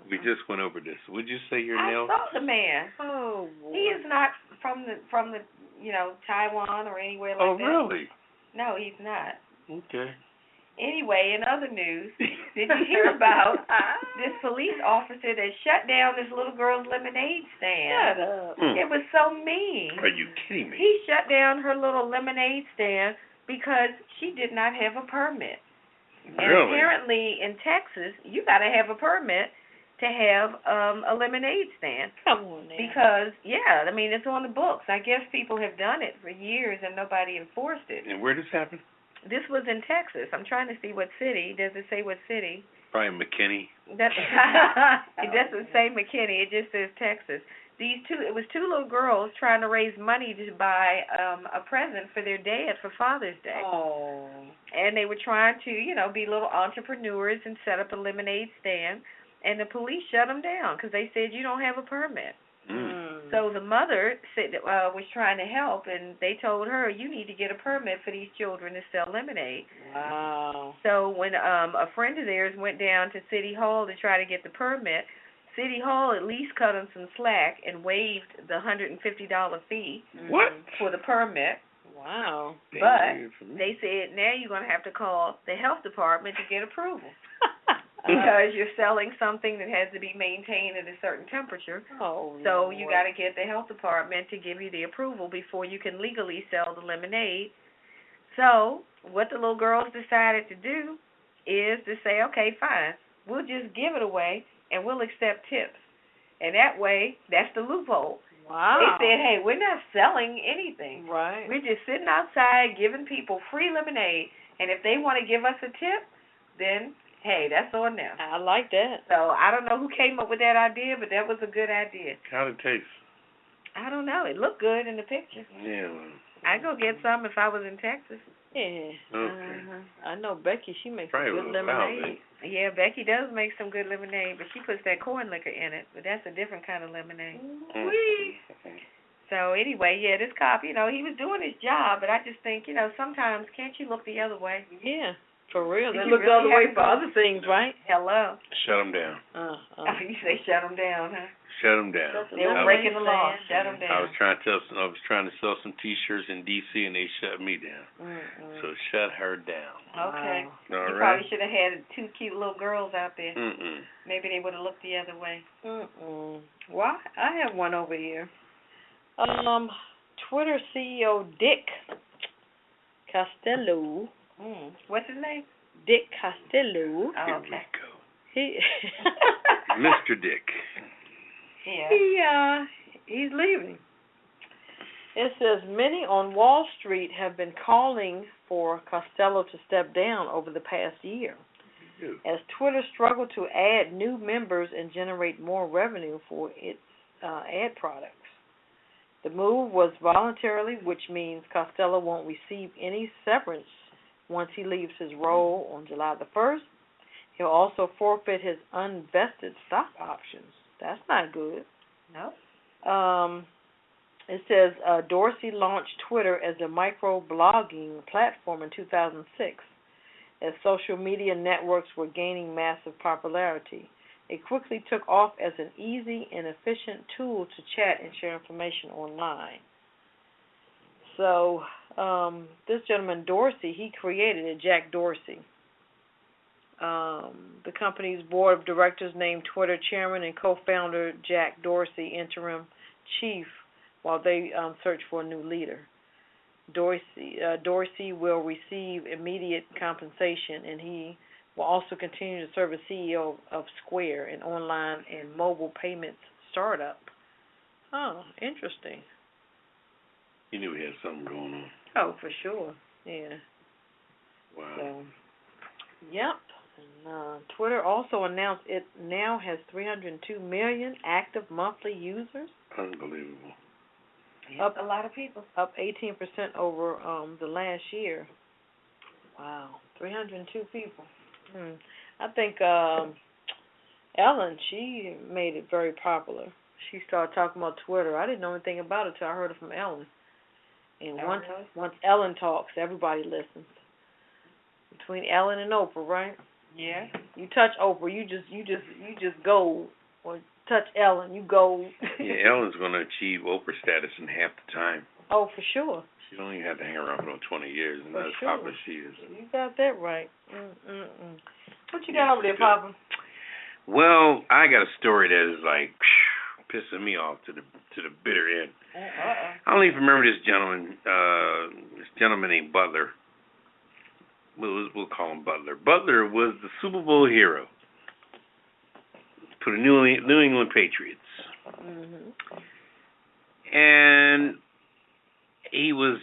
We just went over this. Would you say your nails? I saw the man. Oh boy. He is not from the Taiwan or anywhere like that. Oh really? No, he's not. Okay. Anyway, in other news, did you hear about this police officer that shut down this little girl's lemonade stand? Shut up. It was so mean. Are you kidding me? He shut down her little lemonade stand because she did not have a permit. Really? And apparently in Texas, you got to have a permit to have a lemonade stand. Come on now. Because, yeah, I mean, it's on the books. I guess people have done it for years and nobody enforced it. And where this happened? This was in Texas. I'm trying to see what city. Does it say what city? Probably McKinney. It doesn't say McKinney. It just says Texas. It was two little girls trying to raise money to buy a present for their dad for Father's Day. Oh. And they were trying to, be little entrepreneurs and set up a lemonade stand. And the police shut them down because they said you don't have a permit. So the mother said was trying to help, and they told her you need to get a permit for these children to sell lemonade. Wow. So when a friend of theirs went down to City Hall to try to get the permit, City Hall at least cut them some slack and waived the $150 fee for the permit. Wow. But they said now you're going to have to call the health department to get approval. Because you're selling something that has to be maintained at a certain temperature. Oh, so you got to get the health department to give you the approval before you can legally sell the lemonade. So what the little girls decided to do is to say, okay, fine, we'll just give it away and we'll accept tips. And that way, that's the loophole. Wow. They said, hey, we're not selling anything. Right. We're just sitting outside giving people free lemonade. And if they want to give us a tip, then hey, that's on them. I like that. So I don't know who came up with that idea, but that was a good idea. How did it taste? I don't know. It looked good in the picture. Yeah. I'd go get some if I was in Texas. Yeah. Okay. I know Becky, she makes Probably some good lemonade. Yeah, Becky does make some good lemonade, but she puts that corn liquor in it. But that's a different kind of lemonade. So anyway, yeah, this cop, he was doing his job, but I just think, sometimes can't you look the other way? Yeah. For real. They You look the really other way have to for go- other things, right? Hello. Shut them down. You say shut them down, huh? Shut them down. They were breaking the law. Shut them down. I was trying to sell some T-shirts in D.C. and they shut me down. So shut her down. Okay. All You right. probably should have had two cute little girls out there. Mm-mm. Maybe they would have looked the other way. Well, I have one over here. Twitter CEO Dick Costello. What's his name? Dick Costello. Oh, okay. Here we go. Mr. Dick. Yeah. He's leaving. It says many on Wall Street have been calling for Costello to step down over the past year as Twitter struggled to add new members and generate more revenue for its ad products. The move was voluntarily, which means Costello won't receive any severance once he leaves his role on July the 1st. He'll also forfeit his unvested stock options. That's not good. No. It says Dorsey launched Twitter as a micro-blogging platform in 2006 as social media networks were gaining massive popularity. It quickly took off as an easy and efficient tool to chat and share information online. So this gentleman Dorsey, he created it, Jack Dorsey. The company's board of directors named Twitter chairman and co-founder Jack Dorsey interim chief while they search for a new leader. Dorsey will receive immediate compensation, and he will also continue to serve as CEO of Square, an online and mobile payments startup. Oh, interesting. You knew we had something going on. Oh, for sure. Yeah. Wow. So, yep. And Twitter also announced it now has 302 million active monthly users. Unbelievable. Up a lot of people. Up 18% over the last year. Wow. 302 people. I think Ellen, she made it very popular. She started talking about Twitter. I didn't know anything about it until I heard it from Ellen. And once Ellen talks, everybody listens. Between Ellen and Oprah, right? Yeah. You touch Oprah, you just go. Or touch Ellen, you go. Yeah, Ellen's going to achieve Oprah status in half the time. Oh, for sure. She don't even have to hang around for 20 years, and that's sure. how popular she is. You got that right. What you got over there, Papa? Well, I got a story that is like pissing me off to the bitter end. I don't even remember this gentleman named Butler. We'll call him Butler. Butler was the Super Bowl hero. for the New England Patriots. Mhm. And he was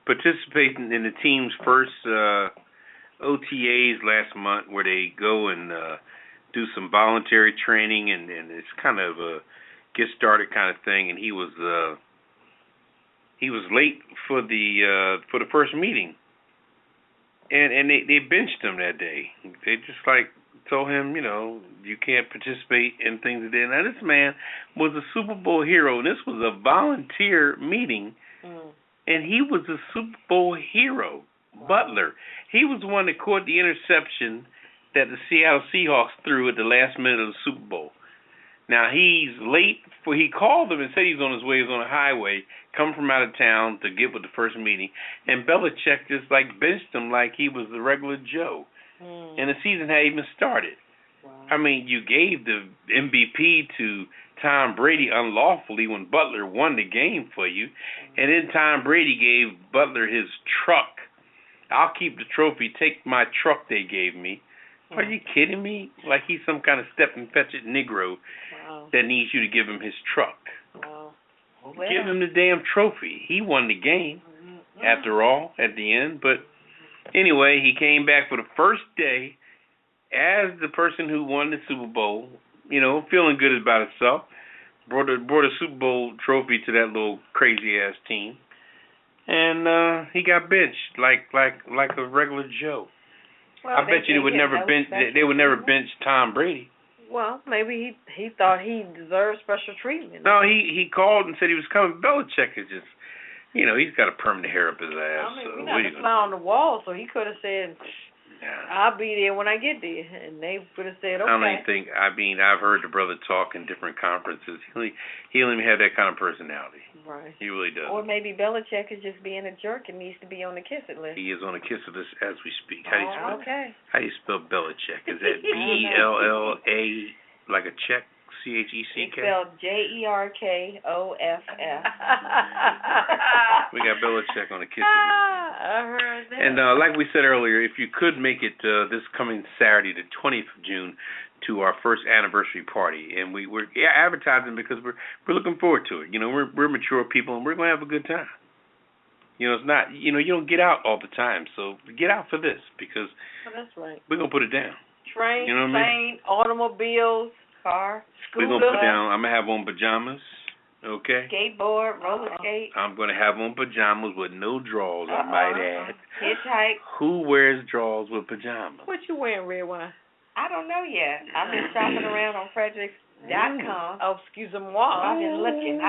participating in the team's first OTAs last month, where they go and do some voluntary training, and it's kind of a get started kind of thing. And he was late for the first meeting, and they benched him that day. They just told him, you can't participate in things today. Now, this man was a Super Bowl hero, and this was a volunteer meeting, and he was a Super Bowl hero. Wow. Butler. He was the one that caught the interception that the Seattle Seahawks threw at the last minute of the Super Bowl. Now, he's late he called them and said he's on his way, he's on a highway, come from out of town to get with the first meeting, and Belichick just benched him like he was the regular Joe. And the season hadn't even started. Wow. I mean, you gave the MVP to Tom Brady unlawfully when Butler won the game for you, and then Tom Brady gave Butler his truck. I'll keep the trophy, take my truck they gave me. Are you kidding me? Like he's some kind of step and fetch it Negro that needs you to give him his truck. Wow. Give him the damn trophy. He won the game, after all, at the end. But anyway, he came back for the first day as the person who won the Super Bowl, feeling good about himself. Brought a Super Bowl trophy to that little crazy-ass team. And he got benched like a regular Joe. Well, I bet you they would never bench Tom Brady. Well, maybe he thought he deserved special treatment. No, he called and said he was coming. Belichick is just, he's got a permanent hair up his ass. I mean, we're not a fly on the wall, so he could have said, I'll be there when I get there. And they would have said, okay. I don't even think, I've heard the brother talk in different conferences. He don't even have that kind of personality. Right. He really does. Or maybe Belichick is just being a jerk and needs to be on the kiss it list. He is on the kiss it list as we speak. How do you spell How do you spell Belichick? Is that B-E-L-L-A, like a check? C-H-E-C-K? It's spelled J-E-R-K-O-F-F. We got Belichick on the kiss it list. I heard that. And like we said earlier, if you could make it this coming Saturday, the 20th of June, to our first anniversary party, and we're advertising because we're looking forward to it. We're mature people, and we're going to have a good time. It's not, you don't get out all the time, so get out for this because that's right. We're going to put it down. Train, plane, automobiles, car, scooter. We're going to put down, I'm going to have on pajamas. Okay. Skateboard, roller skate. I'm going to have on pajamas with no drawers, I might add. Hitchhike. Who wears drawers with pajamas? What you wearing, Redwine? I don't know yet. I've been shopping around on Fredericks.com. Oh, excuse-moi. I've been looking.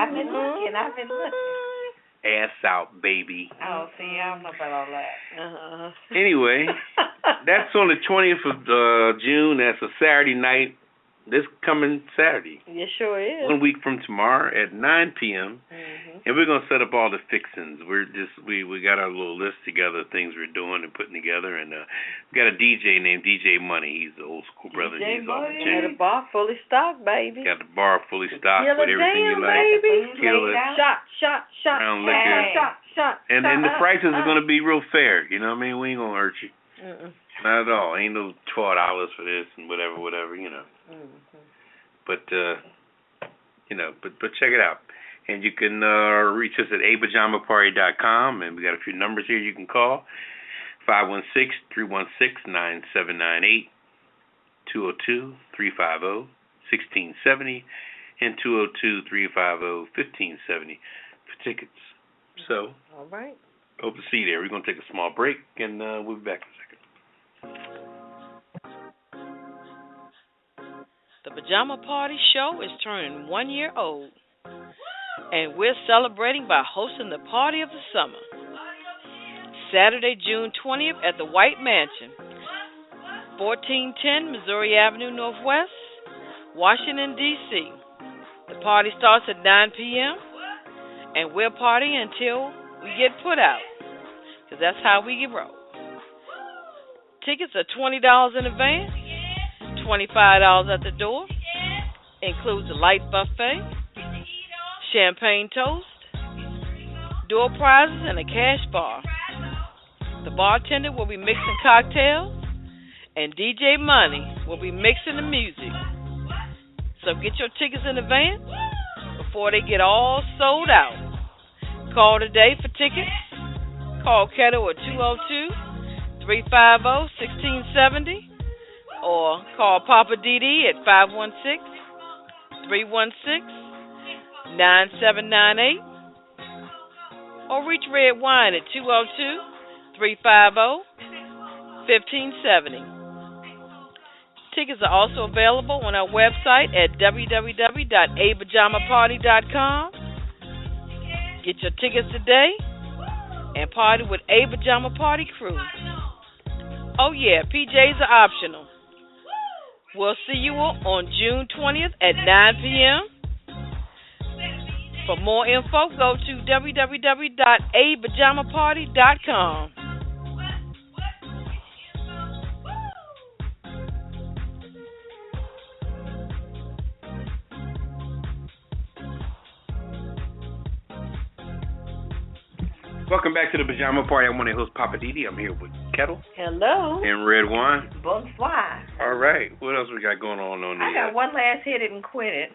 Ass out, baby. Oh, see, I don't know about all that. Anyway, that's on the 20th of June. That's a Saturday night. This coming Saturday. Yes, sure is. 1 week from tomorrow at 9 p.m. And we're gonna set up all the fixings. We got our little list together of things we're doing and putting together, and we got a DJ named DJ Money. He's the old school brother. DJ He's Money. Got a bar fully stocked, baby. Got the bar fully stocked with everything you like. Baby. Shot. Brown liquor. Shot. And the prices are gonna be real fair. You know what I mean? We ain't gonna hurt you. Not at all. Ain't no $12 for this and whatever. But but check it out. And you can reach us at apajamaparty.com, and we got a few numbers here you can call. 516-316-9798, 202-350-1670, and 202-350-1570 for tickets. So, all right. Hope to see you there. We're going to take a small break, and we'll be back in a second. The Pajama Party Show is turning 1 year old, and we're celebrating by hosting the Party of the Summer. Saturday, June 20th at the White Mansion, 1410 Missouri Avenue Northwest, Washington, D.C. The party starts at 9 p.m., and we're partying until we get put out, because that's how we get rolled. Tickets are $20 in advance, $25 at the door. Includes a light buffet, champagne toast, door prizes, and a cash bar. The bartender will be mixing cocktails, and DJ Money will be mixing the music. So get your tickets in advance before they get all sold out. Call today for tickets. Call Ketel at 202-350-1670 or call Poppa DD at 516-316-9798 or reach Redwine at 202-350-1570. Tickets are also available on our website at www.apajamaparty.com. Get your tickets today and party with A Pajama Party Crew. Oh yeah, PJs are optional. We'll see you on June 20th at 9 p.m. For more info, go to www.apajamaparty.com. Welcome back to the Pajama Party. I'm one of your hosts, Poppa DD. I'm here with Ketel. Hello. And Redwine. Bonsoir. All right. What else we got going on the I got one last hit it and quit it.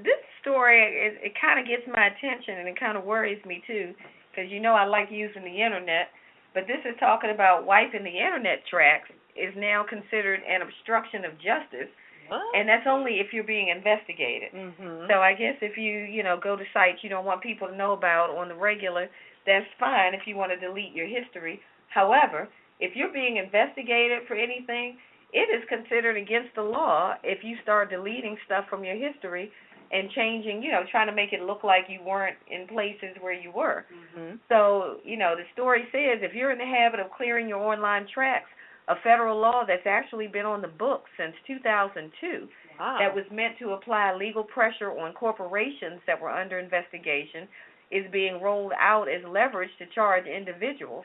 This story, it kind of gets my attention, and it kind of worries me, too, because you know I like using the Internet. But this is talking about wiping the Internet tracks is now considered an obstruction of justice. What? And that's only if you're being investigated. Mm-hmm. So I guess if you go to sites you don't want people to know about on the regular, that's fine if you want to delete your history. However, if you're being investigated for anything, it is considered against the law if you start deleting stuff from your history and changing, trying to make it look like you weren't in places where you were. Mm-hmm. So, the story says if you're in the habit of clearing your online tracks, a federal law that's actually been on the books since 2002 that was meant to apply legal pressure on corporations that were under investigation is being rolled out as leverage to charge individuals.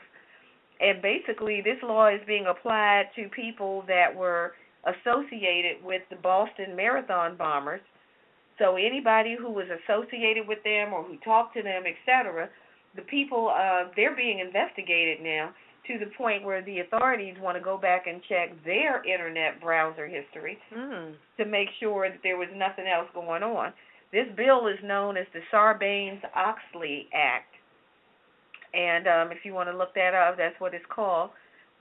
And basically, this law is being applied to people that were associated with the Boston Marathon bombers. So anybody who was associated with them or who talked to them, etc., the people, they're being investigated now, to the point where the authorities want to go back and check their Internet browser history to make sure that there was nothing else going on. This bill is known as the Sarbanes-Oxley Act. And if you want to look that up, that's what it's called.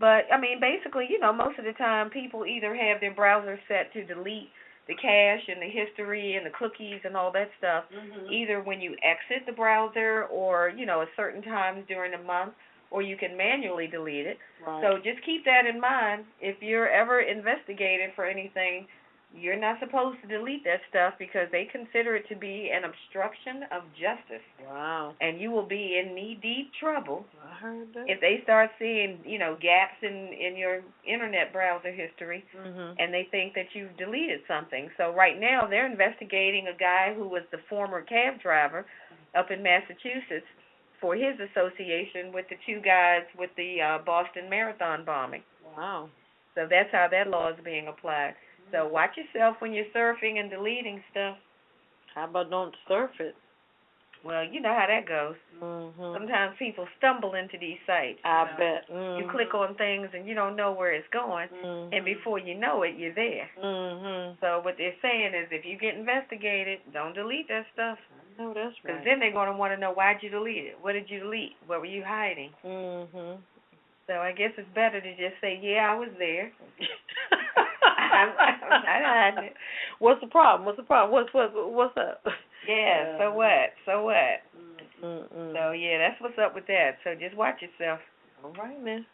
But, basically, most of the time people either have their browser set to delete the cache and the history and the cookies and all that stuff, either when you exit the browser or, at certain times during the month, or you can manually delete it. Right. So just keep that in mind. If you're ever investigated for anything, you're not supposed to delete that stuff because they consider it to be an obstruction of justice. Wow. And you will be in knee-deep trouble if they start seeing, gaps in your Internet browser history and they think that you've deleted something. So right now they're investigating a guy who was the former cab driver up in Massachusetts for his association with the two guys with the Boston Marathon bombing. Wow. So that's how that law is being applied. So watch yourself when you're surfing and deleting stuff. How about don't surf it? Well, you know how that goes. Sometimes people stumble into these sites. I bet. You click on things and you don't know where it's going, and before you know it, you're there. So what they're saying is if you get investigated, don't delete that stuff. No, that's right. Because then they're going to want to know why'd you delete it? What did you delete? What were you hiding? So I guess it's better to just say, yeah, I was there. I'm not hiding it. What's the problem? What's up? Yeah, so what? So, yeah, that's what's up with that. So just watch yourself. All right, man.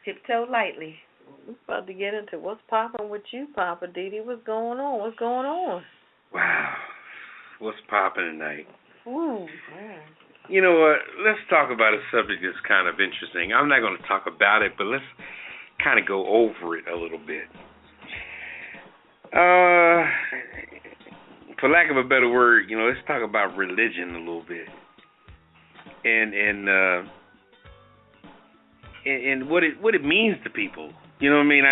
Tiptoe lightly. We're about to get into what's popping with you, Poppa DD. What's going on? Wow. What's popping tonight? Ooh. You know what? Let's talk about a subject that's kind of interesting. I'm not going to talk about it, but let's kind of go over it a little bit. For lack of a better word, let's talk about religion a little bit, and what it means to people. You know what I mean?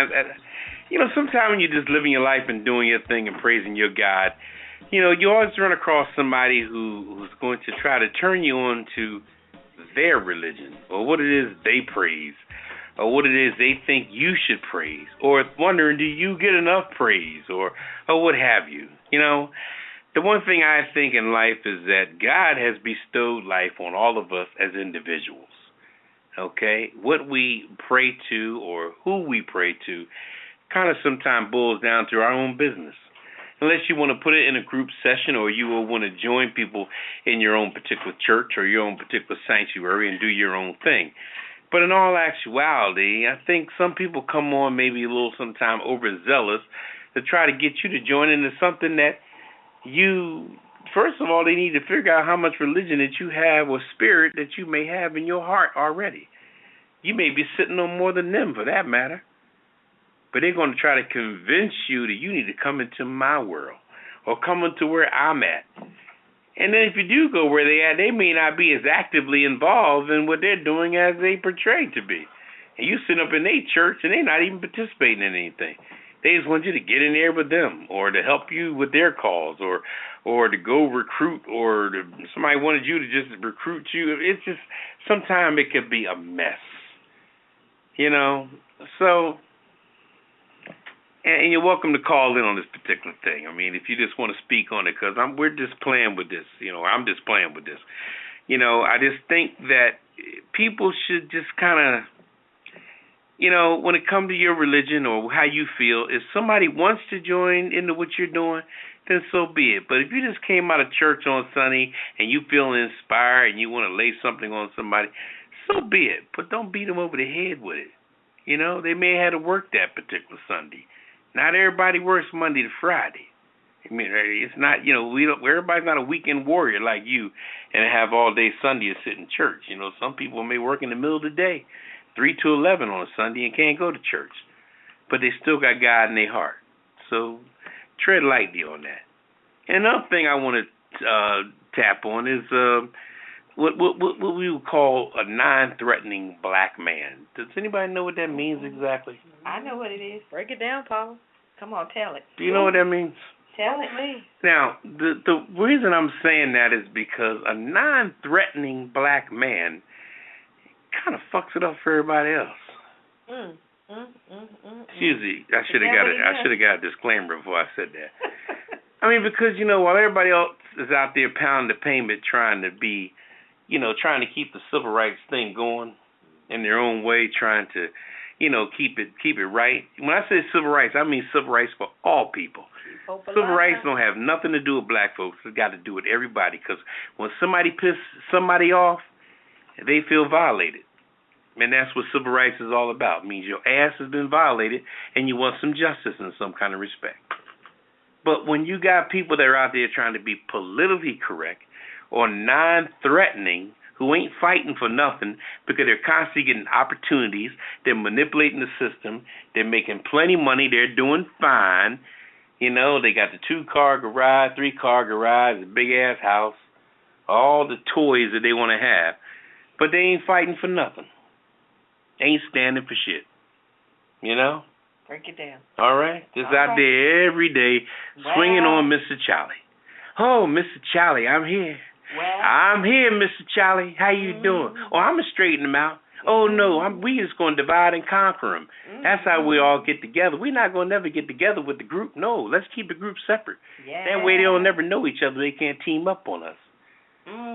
Sometimes when you're just living your life and doing your thing and praising your God, you always run across somebody who's going to try to turn you on to their religion or what it is they praise. or what it is they think you should praise, or wondering, do you get enough praise, or what have you. You know, the one thing I think in life is that God has bestowed life on all of us as individuals. Okay? What we pray to or who we pray to kind of sometimes boils down to our own business. Unless you want to put it in a group session or you will want to join people in your own particular church or your own particular sanctuary and do your own thing. But in all actuality, I think some people come on maybe a little sometime overzealous to try to get you to join into something that you, first of all, they need to figure out how much religion that you have or spirit that you may have in your heart already. You may be sitting on more than them for that matter. But they're going to try to convince you that you need to come into my world or come into where I'm at. And then if you do go where they at, they may not be as actively involved in what they're doing as they portray to be. And you sit up in their church and they're not even participating in anything. They just want you to get in there with them or to help you with their cause or to go recruit or somebody wanted you to just recruit you. It's just, sometimes it could be a mess, you know. So... And you're welcome to call in on this particular thing. I mean, if you just want to speak on it, because we're just playing with this. You know, I'm just playing with this. You know, I just think that people should just kind of, you know, when it comes to your religion or how you feel, if somebody wants to join into what you're doing, then so be it. But if you just came out of church on Sunday and you feel inspired and you want to lay something on somebody, so be it. But don't beat them over the head with it. You know, they may have had to work that particular Sunday. Not everybody works Monday to Friday. I mean, it's not, you know, everybody's not a weekend warrior like you and have all day Sunday to sit in church. You know, some people may work in the middle of the day, 3 to 11 on a Sunday and can't go to church. But they still got God in their heart. So tread lightly on that. And another thing I want to tap on is what we would call a non-threatening black man. Does anybody know what that means exactly? I know what it is. Break it down, Paul. Come on, tell it. Do you know what that means? Tell it me. Now, the reason I'm saying that is because a non-threatening black man kind of fucks it up for everybody else. Excuse me, I should have got a disclaimer before I said that. I mean, because, you know, while everybody else is out there pounding the pavement trying to be, you know, trying to keep the civil rights thing going in their own way, trying to, you know, keep it right. When I say civil rights, I mean civil rights for all people. Civil rights don't have nothing to do with black folks. It's got to do with everybody. Because when somebody pisses somebody off, they feel violated. And that's what civil rights is all about. It means your ass has been violated and you want some justice in some kind of respect. But when you got people that are out there trying to be politically correct or non-threatening, who ain't fighting for nothing because they're constantly getting opportunities, they're manipulating the system, they're making plenty of money, they're doing fine. You know, they got the 2-car garage, 3-car garage, a big-ass house, all the toys that they want to have. But they ain't fighting for nothing. They ain't standing for shit. You know? Break it down. All right? Just out there every day swinging on Mr. Charlie. Oh, Mr. Charlie, I'm here. Well, I'm here, Mr. Charlie. How you doing? Oh, I'm going to straighten them out. Oh, no, we just going to divide and conquer them. That's how we all get together. We're not going to never get together with the group. No, let's keep the group separate. Yeah. That way they'll never know each other. They can't team up on us.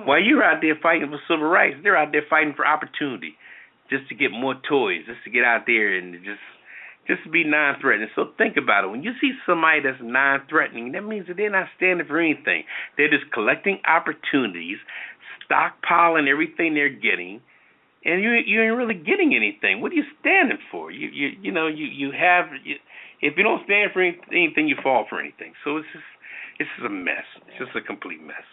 While you're out there fighting for civil rights, they're out there fighting for opportunity, just to get more toys, just to get out there and just to be non-threatening. So think about it. When you see somebody that's non-threatening, that means that they're not standing for anything. They're just collecting opportunities, stockpiling everything they're getting, and you ain't really getting anything. What are you standing for? If you don't stand for anything, you fall for anything. So it's just a mess. It's just a complete mess.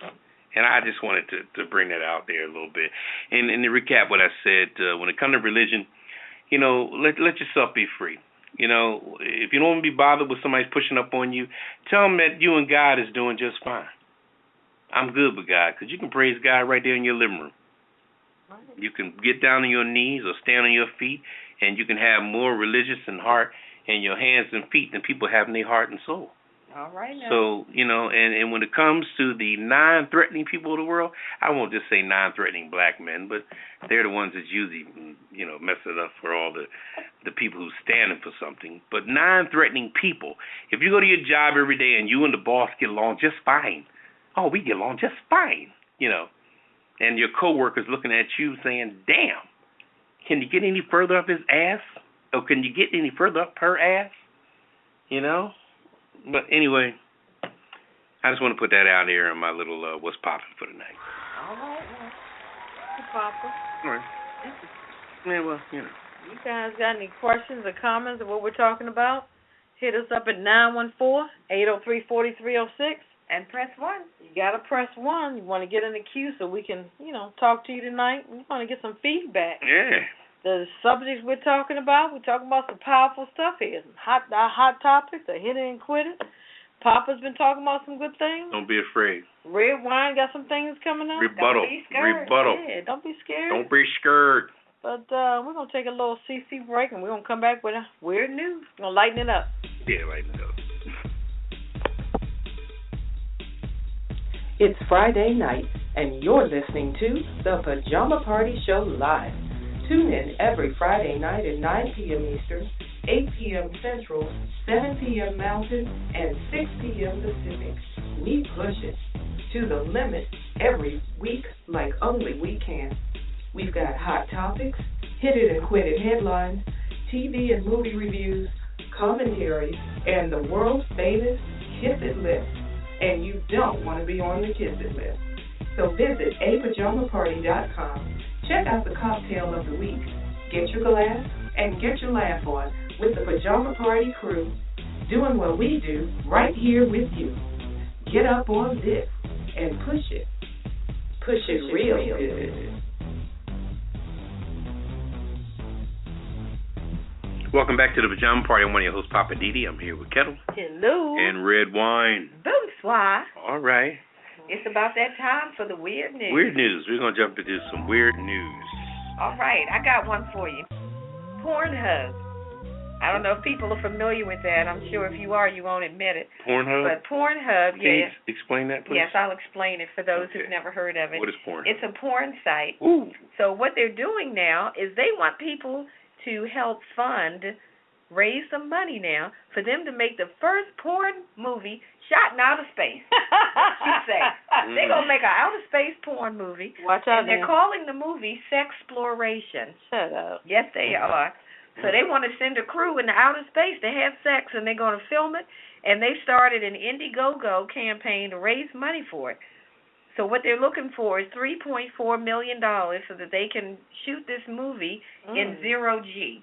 And I just wanted to bring that out there a little bit. And to recap what I said, when it comes to religion, you know, let yourself be free. You know, if you don't want to be bothered with somebody pushing up on you, tell them that you and God is doing just fine. I'm good with God, because you can praise God right there in your living room. You can get down on your knees or stand on your feet, and you can have more religious in heart in your hands and feet than people have in their heart and soul. All right now. So, and when it comes to the non-threatening people of the world, I won't just say non-threatening black men, but they're the ones that usually, mess it up for all the people who's standing for something. But non-threatening people, if you go to your job every day and you and the boss get along just fine, we get along just fine, and your coworker's looking at you saying, damn, can you get any further up his ass? Or can you get any further up her ass? But anyway, I just want to put that out there in my little what's poppin' for tonight. All right, well, what's poppin'? All right. Yeah, well, You guys got any questions or comments of what we're talking about? Hit us up at 914-803-4306. And press 1. You got to press 1. You want to get in the queue so we can, talk to you tonight. We want to get some feedback. Yeah. The subjects we're talking about some powerful stuff here. Our hot topics, the hit it and quit it. Papa's been talking about some good things. Don't be afraid. Redwine got some things coming up. Rebuttal. Don't be scared. Rebuttal. Yeah, don't be scared. Don't be scared. But we're going to take a little CC break, and we're going to come back with a weird news. We're going to lighten it up. Yeah, lighten it up. It's Friday night, and you're listening to the Pajama Party Show Live. Tune in every Friday night at 9 p.m. Eastern, 8 p.m. Central, 7 p.m. Mountain, and 6 p.m. Pacific. We push it to the limit every week like only we can. We've got hot topics, hit it and quit it headlines, TV and movie reviews, commentaries, and the world's famous Kiss It list. And you don't want to be on the Kiss It list. So visit apajamaparty.com. Check out the cocktail of the week. Get your glass and get your laugh on with the Pajama Party Crew, doing what we do right here with you. Get up on this and push it. Push it real good. Welcome back to the Pajama Party. I'm one of your hosts, Poppa DD. I'm here with Ketel. Hello. And Redwine. Bonsoir. All right. It's about that time for the weird news. Weird news. We're going to jump into some weird news. All right. I got one for you. Pornhub. I don't know if people are familiar with that. I'm sure if you are, you won't admit it. Pornhub? But Pornhub, Can you explain that, please? Yes, I'll explain it for those who've never heard of it. What is Pornhub? It's a porn site. Ooh. So what they're doing now is they want people to help raise some money now for them to make the first porn movie shot in outer space. She say they're gonna make an outer space porn movie. Watch out! And they're calling the movie Sexploration. Shut up. Yes, they are. So they want to send a crew into outer space to have sex, and they're gonna film it. And they started an Indiegogo campaign to raise money for it. So what they're looking for is $3.4 million so that they can shoot this movie in 0G.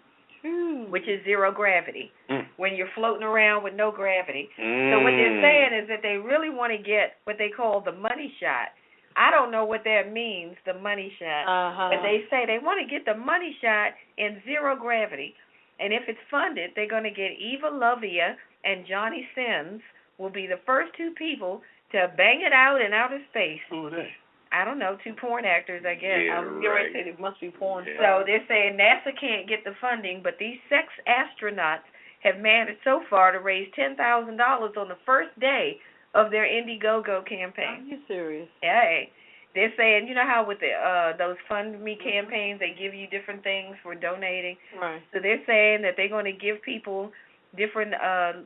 Which is zero gravity, when you're floating around with no gravity. So what they're saying is that they really want to get what they call the money shot. I don't know what that means, the money shot, but they say they want to get the money shot in zero gravity. And if it's funded, they're going to get Eva Lovia and Johnny Sins will be the first two people to bang it out in outer space. Who are they? I don't know, two porn actors, I guess. Yeah, right. It must be porn. Yeah. So they're saying NASA can't get the funding, but these sex astronauts have managed so far to raise $10,000 on the first day of their Indiegogo campaign. Are you serious? Yeah. They're saying, you know how with those Fund Me campaigns, they give you different things for donating? Right. So they're saying that they're going to give people different,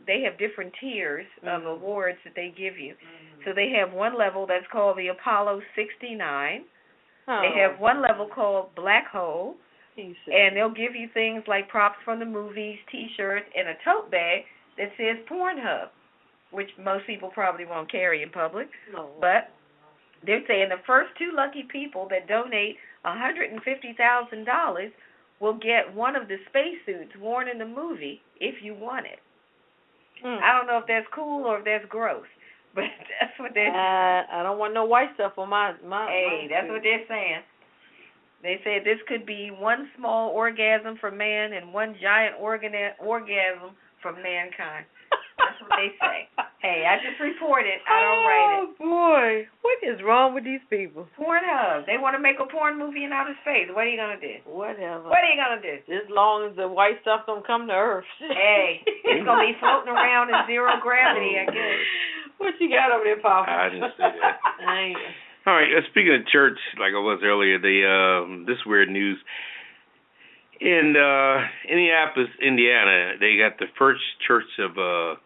they have different tiers of awards that they give you. So they have one level that's called the Apollo 69. They have one level called Black Hole. And they'll give you things like props from the movies, T-shirts, and a tote bag that says Pornhub, which most people probably won't carry in public. No. But they're saying the first two lucky people that donate $150,000 will get one of the spacesuits worn in the movie if you want it. I don't know if that's cool or if that's gross, but that's what they're saying. I don't want no white stuff on my that's what they're saying. They say this could be one small orgasm for man and one giant orgasm for mankind. That's what they say. Hey, I just reported. I don't write it. Oh boy, what is wrong with these people? Pornhub. They want to make a porn movie in outer space. What are you gonna do? Whatever. What are you gonna do? As long as the white stuff don't come to Earth. Hey, it's gonna be floating around in zero gravity, I guess. What you got over there, Papa? I didn't say that. All right. Speaking of church, like I was earlier, this weird news. In Indianapolis, Indiana, they got the first church of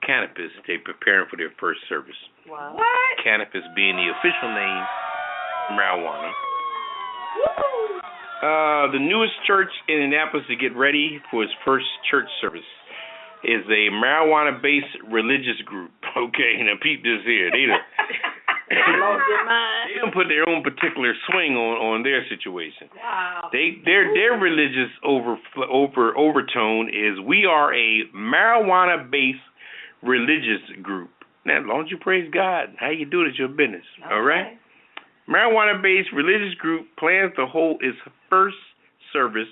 cannabis. They're preparing for their first service. Wow. What? Cannabis being the official name for marijuana. The newest church in Indianapolis to get ready for its first church service is a marijuana-based religious group. Okay, now peep this here. They don't put their own particular swing on their situation. Wow. Their religious overtone is we are a marijuana-based religious group. Now, as long as you praise God, how you do it is your business. Okay. All right? Marijuana-based religious group plans to hold its first service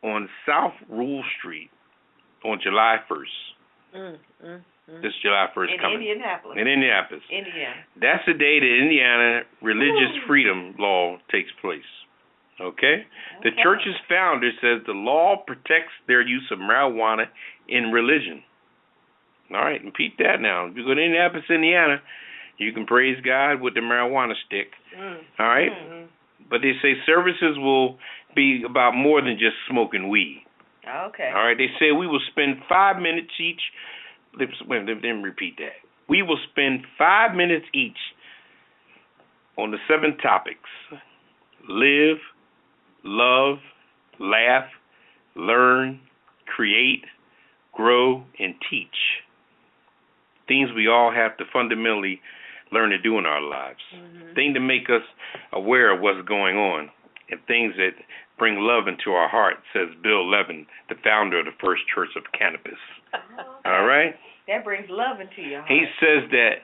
on South Rule Street on July 1st. This July 1st coming. In Indianapolis. Indiana. That's the day that Indiana religious freedom law takes place. Okay? The church's founder says the law protects their use of marijuana in religion. All right, and repeat that now. If you go to Indianapolis, Indiana, you can praise God with the marijuana stick. All right? But they say services will be about more than just smoking weed. Okay. All right, they say we will spend 5 minutes each. Let me repeat that. We will spend 5 minutes each on the 7 topics: live, love, laugh, learn, create, grow, and teach. Things we all have to fundamentally learn to do in our lives. Things to make us aware of what's going on, and things that bring love into our heart, says Bill Levin, the founder of the First Church of Cannabis. All right? That brings love into your heart. He says that,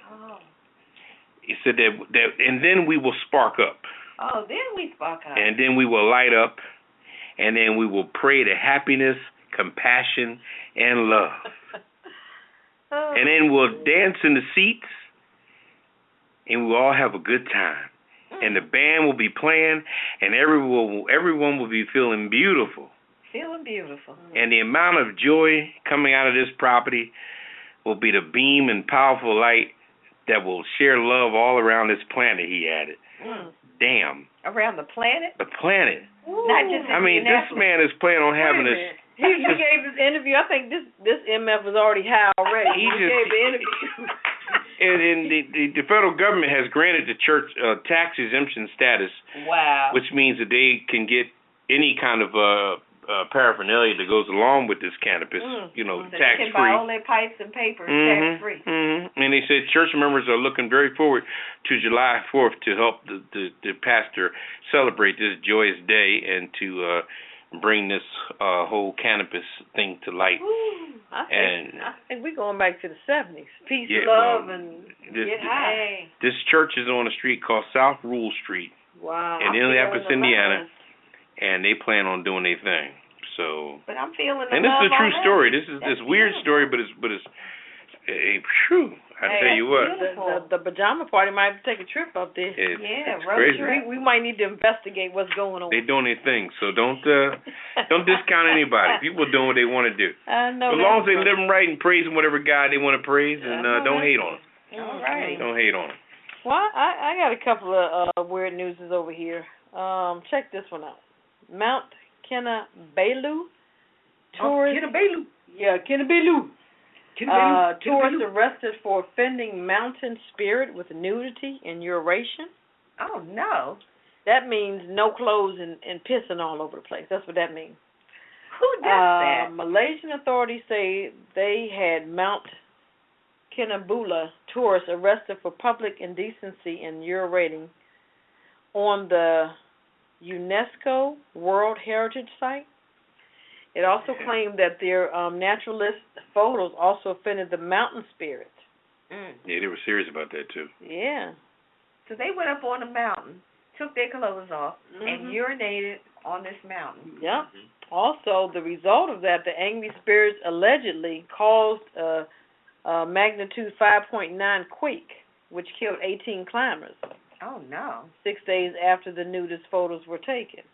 he said that, and then we will spark up. Oh, then we spark up. And then we will light up, and then we will pray to happiness, compassion, and love. And then we'll dance in the seats, and we'll all have a good time. And the band will be playing, and everyone will be feeling beautiful. Feeling beautiful. And the amount of joy coming out of this property will be the beam and powerful light that will share love all around this planet, he added. Damn. Around the planet? The planet. Not just this man is planning on having this. He gave this interview. I think this MF was already high already. He gave the interview. And the federal government has granted the church tax exemption status. Wow. Which means that they can get any kind of paraphernalia that goes along with this cannabis, so tax-free. They can buy all their pipes and papers tax-free. And they said church members are looking very forward to July 4th to help the pastor celebrate this joyous day and to bring this whole cannabis thing to light. I think we're going back to the 70s. Peace, love, and get high. This church is on a street called South Rule Street in Indianapolis, Indiana, and they plan on doing their thing. So, but I'm feeling the and this is a true story. This is That's this weird story, but it's true. I tell you what, the pajama party might have to take a trip up there. It's crazy. We might need to investigate what's going on. They're doing their thing, so don't discount anybody. People are doing what they want to do. I know. As long as they live right and praising whatever God they want to praise, and don't hate on them. All right. Don't hate on them. Well, I got a couple of weird newses over here. Check this one out. Mount Kinabalu. Kinabalu. Yeah, Kinabalu. Tourists arrested for offending mountain spirit with nudity and urination. Oh, no. That means no clothes and pissing all over the place. That's what that means. Who does that? Malaysian authorities say they had Mount Kinabalu tourists arrested for public indecency and urinating on the UNESCO World Heritage Site. It also claimed that their naturalist photos also offended the mountain spirit. Yeah, they were serious about that, too. Yeah. So they went up on the mountain, took their clothes off, and urinated on this mountain. Yep. Also, the result of that, the angry spirits allegedly caused magnitude 5.9 quake, which killed 18 climbers. Oh, no. 6 days after the nudist photos were taken.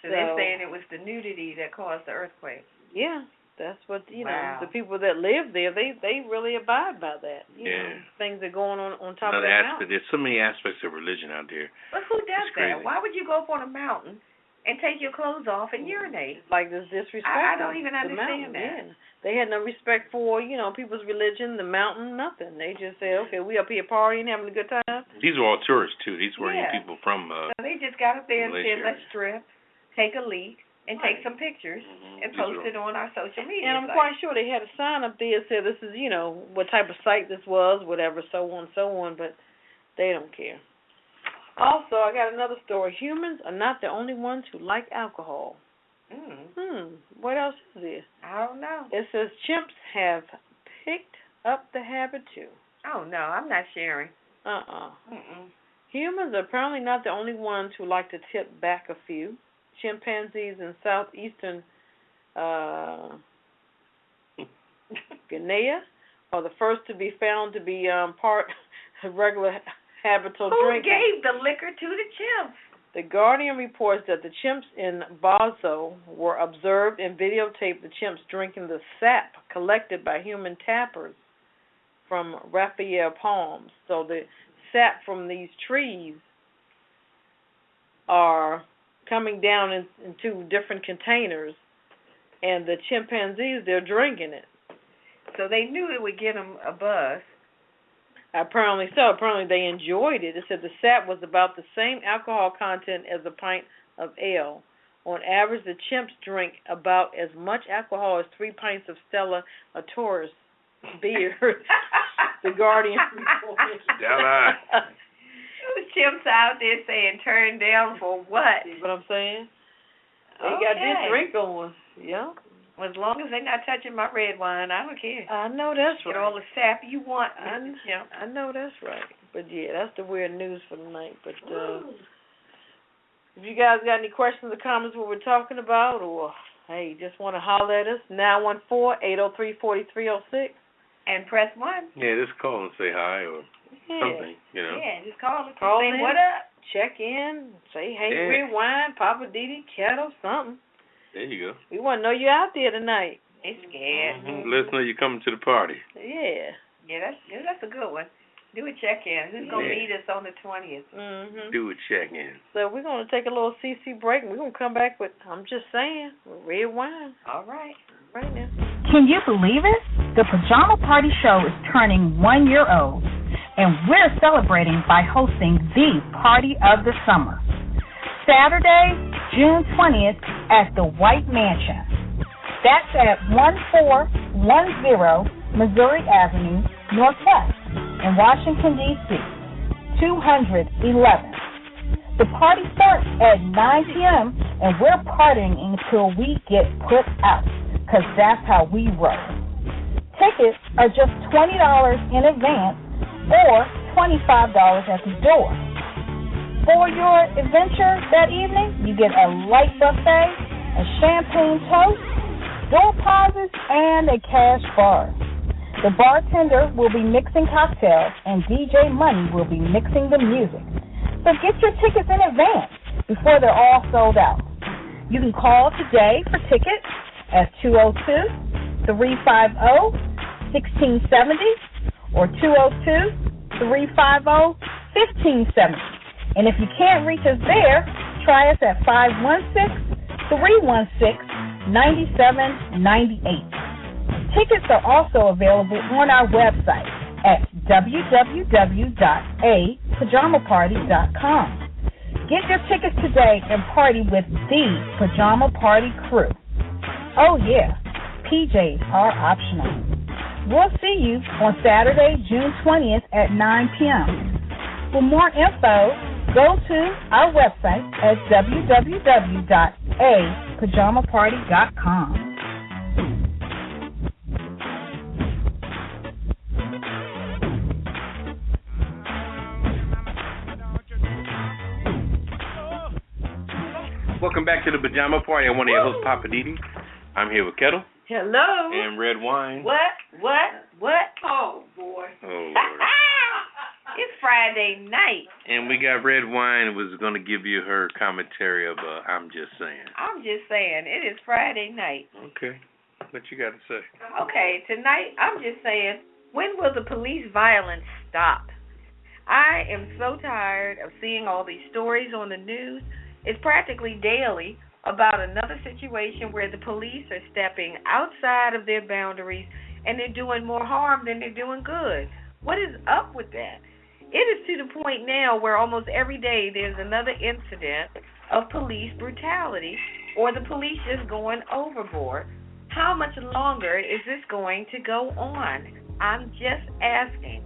So they're saying it was the nudity that caused the earthquake. Yeah, that's what, Wow. the people that live there, they really abide by that. You know, things that going on top of the mountain. There's so many aspects of religion out there. But who does It's crazy. that? Why would you go up on a mountain and take your clothes off and urinate? Like this disrespect. I don't even the understand mountain. that. Yeah. They had no respect for, people's religion, the mountain, nothing. They just said, okay, we up here partying, having a good time. These were all tourists, too. These weren't people from So they just got up there and Malaysia. said, let's strip, take a leak, and take some pictures and post it on our social media. And I'm quite sure they had a sign up there that said this is, what type of site this was, whatever, so on, but they don't care. Also, I got another story. Humans are not the only ones who like alcohol. What else is there? I don't know. It says chimps have picked up the habit too. Oh, no, I'm not sharing. Humans are apparently not the only ones who like to tip back a few. Chimpanzees in southeastern Guinea are the first to be found to be part of regular habitual drinking. Who gave the liquor to the chimps? The Guardian reports that the chimps in Bozo were observed and videotaped the chimps drinking the sap collected by human tappers from Raphael palms. So the sap from these trees are coming down into different containers, and the chimpanzees, they're drinking it. So they knew it would get them a buzz. Apparently so. Apparently they enjoyed it. It said the sap was about the same alcohol content as a pint of ale. On average, the chimps drink about as much alcohol as 3 pints of Stella Artois beer. The Guardian reports. Stella. Those chimps out there saying turn down for what? See what I'm saying? They got this drink on. Yeah. Well, as long as they're not touching my red wine, I don't care. I know that's Get right. all the sap you want. I know that's right. But yeah, that's the weird news for tonight. But if you guys got any questions or comments what we're talking about, or hey, just want to holler at us, 914-803-4306. And press 1. Yeah, just call and say hi or something, Yeah, just call and Call say in, what up. Check in, say hey, Redwine, Poppa DD, Ketel, something. There you go. We want to know you're out there tonight. They scared. Let us know you're coming to the party. Yeah. Yeah, that's a good one. Do a check-in. Who's going to meet us on the 20th? Do a check-in. So we're going to take a little CC break, and we're going to come back with, I'm just saying, red wine. All right. Right now. Can you believe it? The Pajama Party Show is turning 1 year old, and we're celebrating by hosting the Party of the Summer. Saturday, June 20th at the White Mansion. That's at 1410 Missouri Avenue, Northwest in Washington, D.C., 211. The party starts at 9 p.m., and we're partying until we get put out, because that's how we roll. Tickets are just $20 in advance or $25 at the door. For your adventure that evening, you get a light buffet, a champagne toast, door prizes, and a cash bar. The bartender will be mixing cocktails, and DJ Money will be mixing the music. So get your tickets in advance before they're all sold out. You can call today for tickets at 202-350-1670 or 202-350-1570. And if you can't reach us there, try us at 516-316-9798. Tickets are also available on our website at www.apajamaparty.com. Get your tickets today and party with the Pajama Party Crew. Oh yeah, PJs are optional. We'll see you on Saturday, June 20th at 9 p.m. For more info, go to our website at www.apajamaparty.com. Welcome back to the Pajama Party. I'm one of your hosts, Poppa DD. I'm here with Ketel. Hello. And Redwine. What? Oh, Lord. It's Friday night. And we got Redwine, who was going to give you her commentary of I'm Just Saying. I'm just saying, it is Friday night. Okay. What you got to say? Okay, tonight, I'm just saying, when will the police violence stop? I am so tired of seeing all these stories on the news. It's practically daily about another situation where the police are stepping outside of their boundaries and they're doing more harm than they're doing good. What is up with that? It is to the point now where almost every day there's another incident of police brutality or the police just going overboard. How much longer is this going to go on? I'm just asking.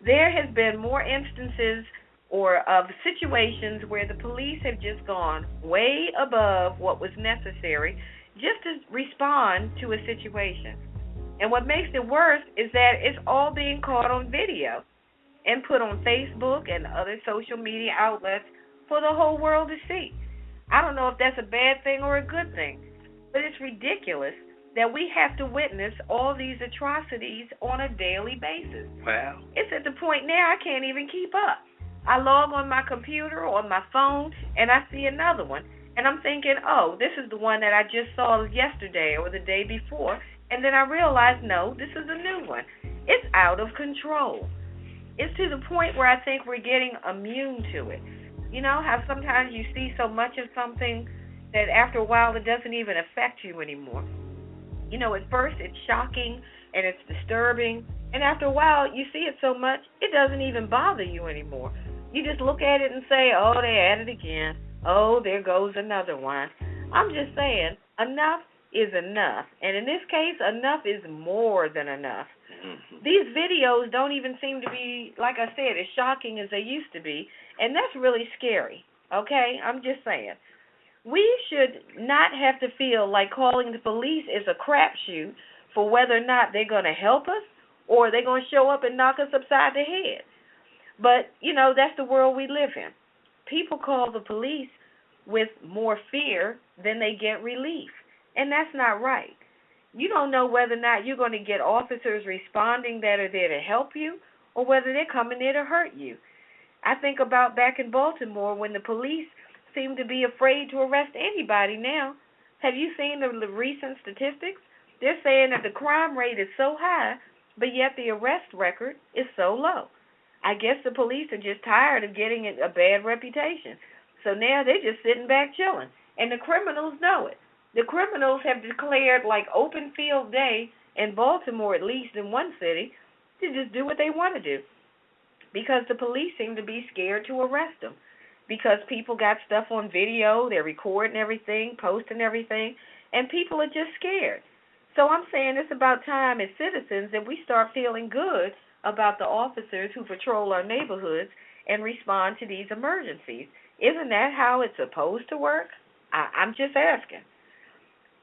There has been more instances or of situations where the police have just gone way above what was necessary just to respond to a situation. And what makes it worse is that it's all being caught on video and put on Facebook and other social media outlets for the whole world to see. I don't know if that's a bad thing or a good thing, but it's ridiculous that we have to witness all these atrocities on a daily basis. Wow. It's at the point now I can't even keep up. I log on my computer or my phone and I see another one, and I'm thinking, oh, this is the one that I just saw yesterday or the day before, and then I realize, no, this is a new one. It's out of control. It's to the point where I think we're getting immune to it. You know how sometimes you see so much of something that after a while it doesn't even affect you anymore. You know, at first it's shocking and it's disturbing, and after a while you see it so much it doesn't even bother you anymore. You just look at it and say, oh, they at it again. Oh, there goes another one. I'm just saying, enough is enough. And in this case, enough is more than enough. These videos don't even seem to be, like I said, as shocking as they used to be, and that's really scary, okay? I'm just saying. We should not have to feel like calling the police is a crapshoot for whether or not they're going to help us or they're going to show up and knock us upside the head. But, you know, that's the world we live in. People call the police with more fear than they get relief, and that's not right. You don't know whether or not you're going to get officers responding that are there to help you or whether they're coming there to hurt you. I think about back in Baltimore when the police seem to be afraid to arrest anybody now. Have you seen the recent statistics? They're saying that the crime rate is so high, but yet the arrest record is so low. I guess the police are just tired of getting a bad reputation. So now they're just sitting back chilling, and the criminals know it. The criminals have declared like open field day in Baltimore, at least in one city, to just do what they want to do because the police seem to be scared to arrest them because people got stuff on video, they're recording everything, posting everything, and people are just scared. So I'm saying it's about time as citizens that we start feeling good about the officers who patrol our neighborhoods and respond to these emergencies. Isn't that how it's supposed to work? I'm just asking.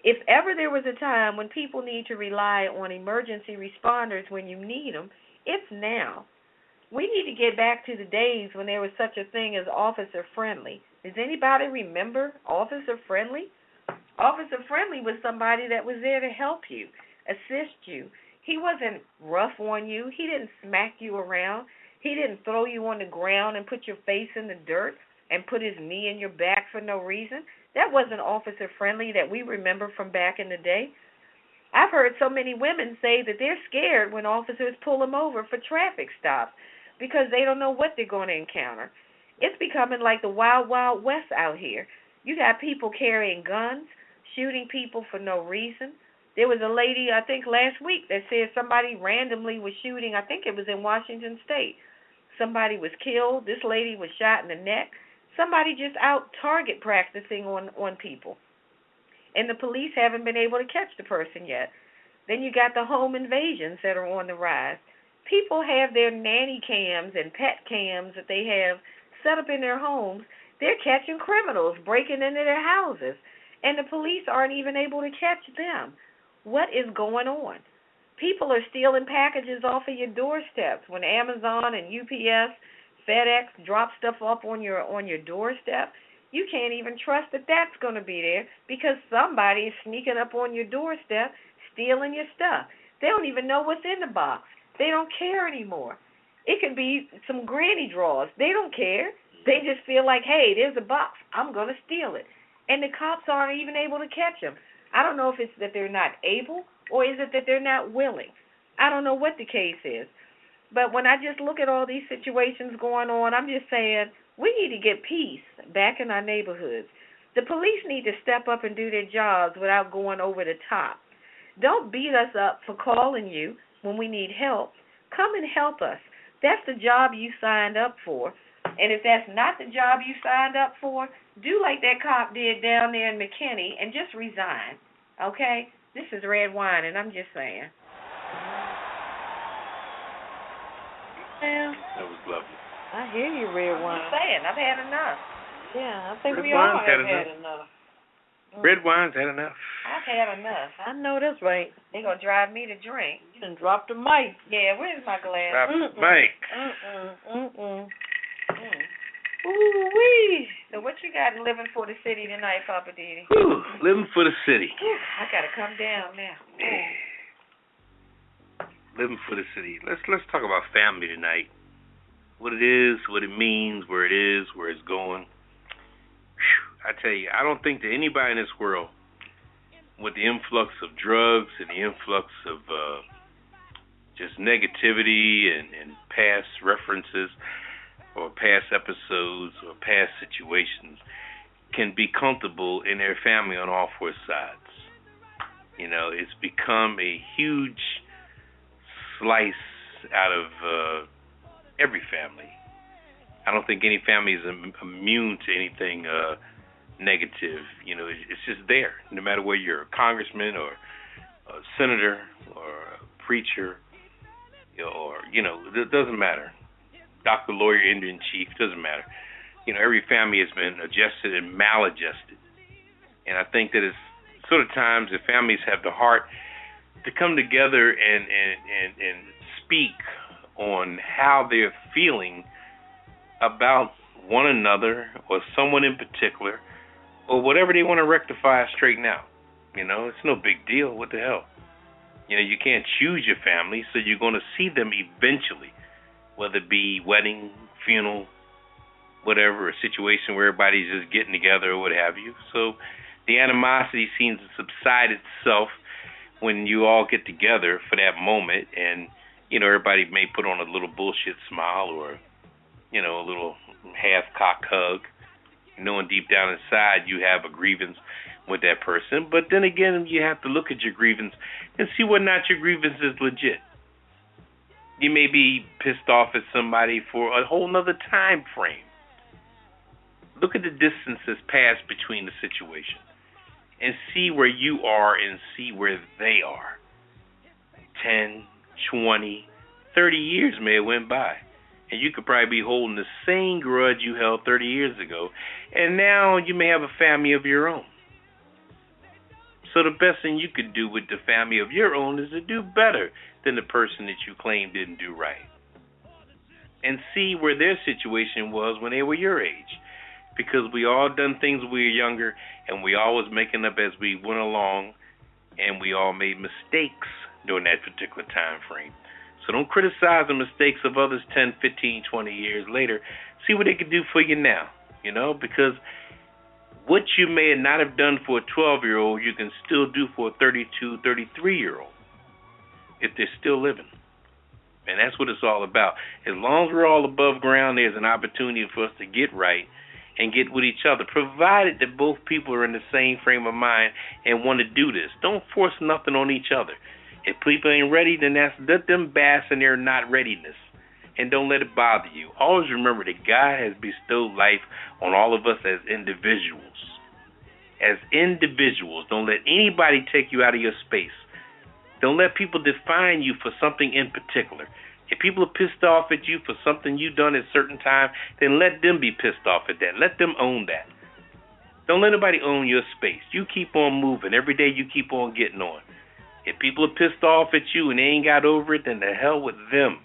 If ever there was a time when people need to rely on emergency responders when you need them, it's now. We need to get back to the days when there was such a thing as officer friendly. Does anybody remember officer friendly? Officer friendly was somebody that was there to help you, assist you. He wasn't rough on you. He didn't smack you around. He didn't throw you on the ground and put your face in the dirt and put his knee in your back for no reason. That wasn't officer friendly that we remember from back in the day. I've heard so many women say that they're scared when officers pull them over for traffic stops because they don't know what they're going to encounter. It's becoming like the wild, wild west out here. You got people carrying guns, shooting people for no reason. There was a lady, I think last week, that said somebody randomly was shooting, I think it was in Washington State. Somebody was killed. This lady was shot in the neck. Somebody just out target practicing on people. And the police haven't been able to catch the person yet. Then you got the home invasions that are on the rise. People have their nanny cams and pet cams that they have set up in their homes. They're catching criminals breaking into their houses, and the police aren't even able to catch them. What is going on? People are stealing packages off of your doorsteps when Amazon and UPS, FedEx drop stuff up on your doorstep. You can't even trust that that's going to be there because somebody is sneaking up on your doorstep, stealing your stuff. They don't even know what's in the box. They don't care anymore. It could be some granny drawers. They don't care. They just feel like, hey, there's a box. I'm going to steal it. And the cops aren't even able to catch them. I don't know if it's that they're not able or is it that they're not willing. I don't know what the case is. But when I just look at all these situations going on, I'm just saying we need to get peace back in our neighborhoods. The police need to step up and do their jobs without going over the top. Don't beat us up for calling you when we need help. Come and help us. That's the job you signed up for. And if that's not the job you signed up for, do like that cop did down there in McKinney and just resign. Okay? This is Redwine, and I'm just saying. Yeah. That was lovely. I hear you, Redwine. I'm saying, I've had enough. Yeah, I think Red we all wine's have had had enough. Redwine's had enough. I've had enough. I know that's right. They're going to drive me to drink. You done dropped the mic. Yeah, where's my glass? Drop the mic. Ooh-wee. So what you got living for the city tonight, Poppa DD? Whew, living for the city. I got to come down now. Living for the city. Let's talk about family tonight. What it is, what it means, where it is, where it's going. I tell you, I don't think that anybody in this world, with the influx of drugs and the influx of just negativity and past references or past episodes or past situations, can be comfortable in their family on all four sides. You know, it's become a huge slice out of every family. I don't think any family is immune to anything negative. You know, it's just there. No matter whether you're a congressman or a senator or a preacher, or, you know, it doesn't matter. Doctor, lawyer, Indian chief, doesn't matter. You know, every family has been adjusted and maladjusted. And I think that it's sort of times that families have the heart to come together and speak on how they're feeling about one another or someone in particular, or whatever they want to rectify or straighten out. You know, it's no big deal. What the hell? You know, you can't choose your family, so you're going to see them eventually, whether it be wedding, funeral, whatever, a situation where everybody's just getting together or what have you. So the animosity seems to subside itself when you all get together for that moment, and, you know, everybody may put on a little bullshit smile or, you know, a little half-cocked hug, knowing deep down inside you have a grievance with that person. But then again, you have to look at your grievance and see whether or not your grievance is legit. You may be pissed off at somebody for a whole nother time frame. Look at the distances passed between the situation and see where you are and see where they are. 10, 20, 30 years may have went by. And you could probably be holding the same grudge you held 30 years ago. And now you may have a family of your own. So the best thing you could do with the family of your own is to do better than the person that you claim didn't do right. And see where their situation was when they were your age. Because we all done things when we were younger, and we all was making up as we went along, and we all made mistakes during that particular time frame. So don't criticize the mistakes of others 10, 15, 20 years later. See what they can do for you now, you know, because what you may not have done for a 12-year-old, you can still do for a 32, 33-year-old if they're still living. And that's what it's all about. As long as we're all above ground, there's an opportunity for us to get right and get with each other, provided that both people are in the same frame of mind and want to do this. Don't force nothing on each other. If people ain't ready, then let them bask in their not readiness, and don't let it bother you. Always remember that God has bestowed life on all of us as individuals. As individuals, don't let anybody take you out of your space. Don't let people define you for something in particular. If people are pissed off at you for something you done at a certain time, then let them be pissed off at that. Let them own that. Don't let nobody own your space. You keep on moving. Every day you keep on getting on. If people are pissed off at you and they ain't got over it, then the hell with them.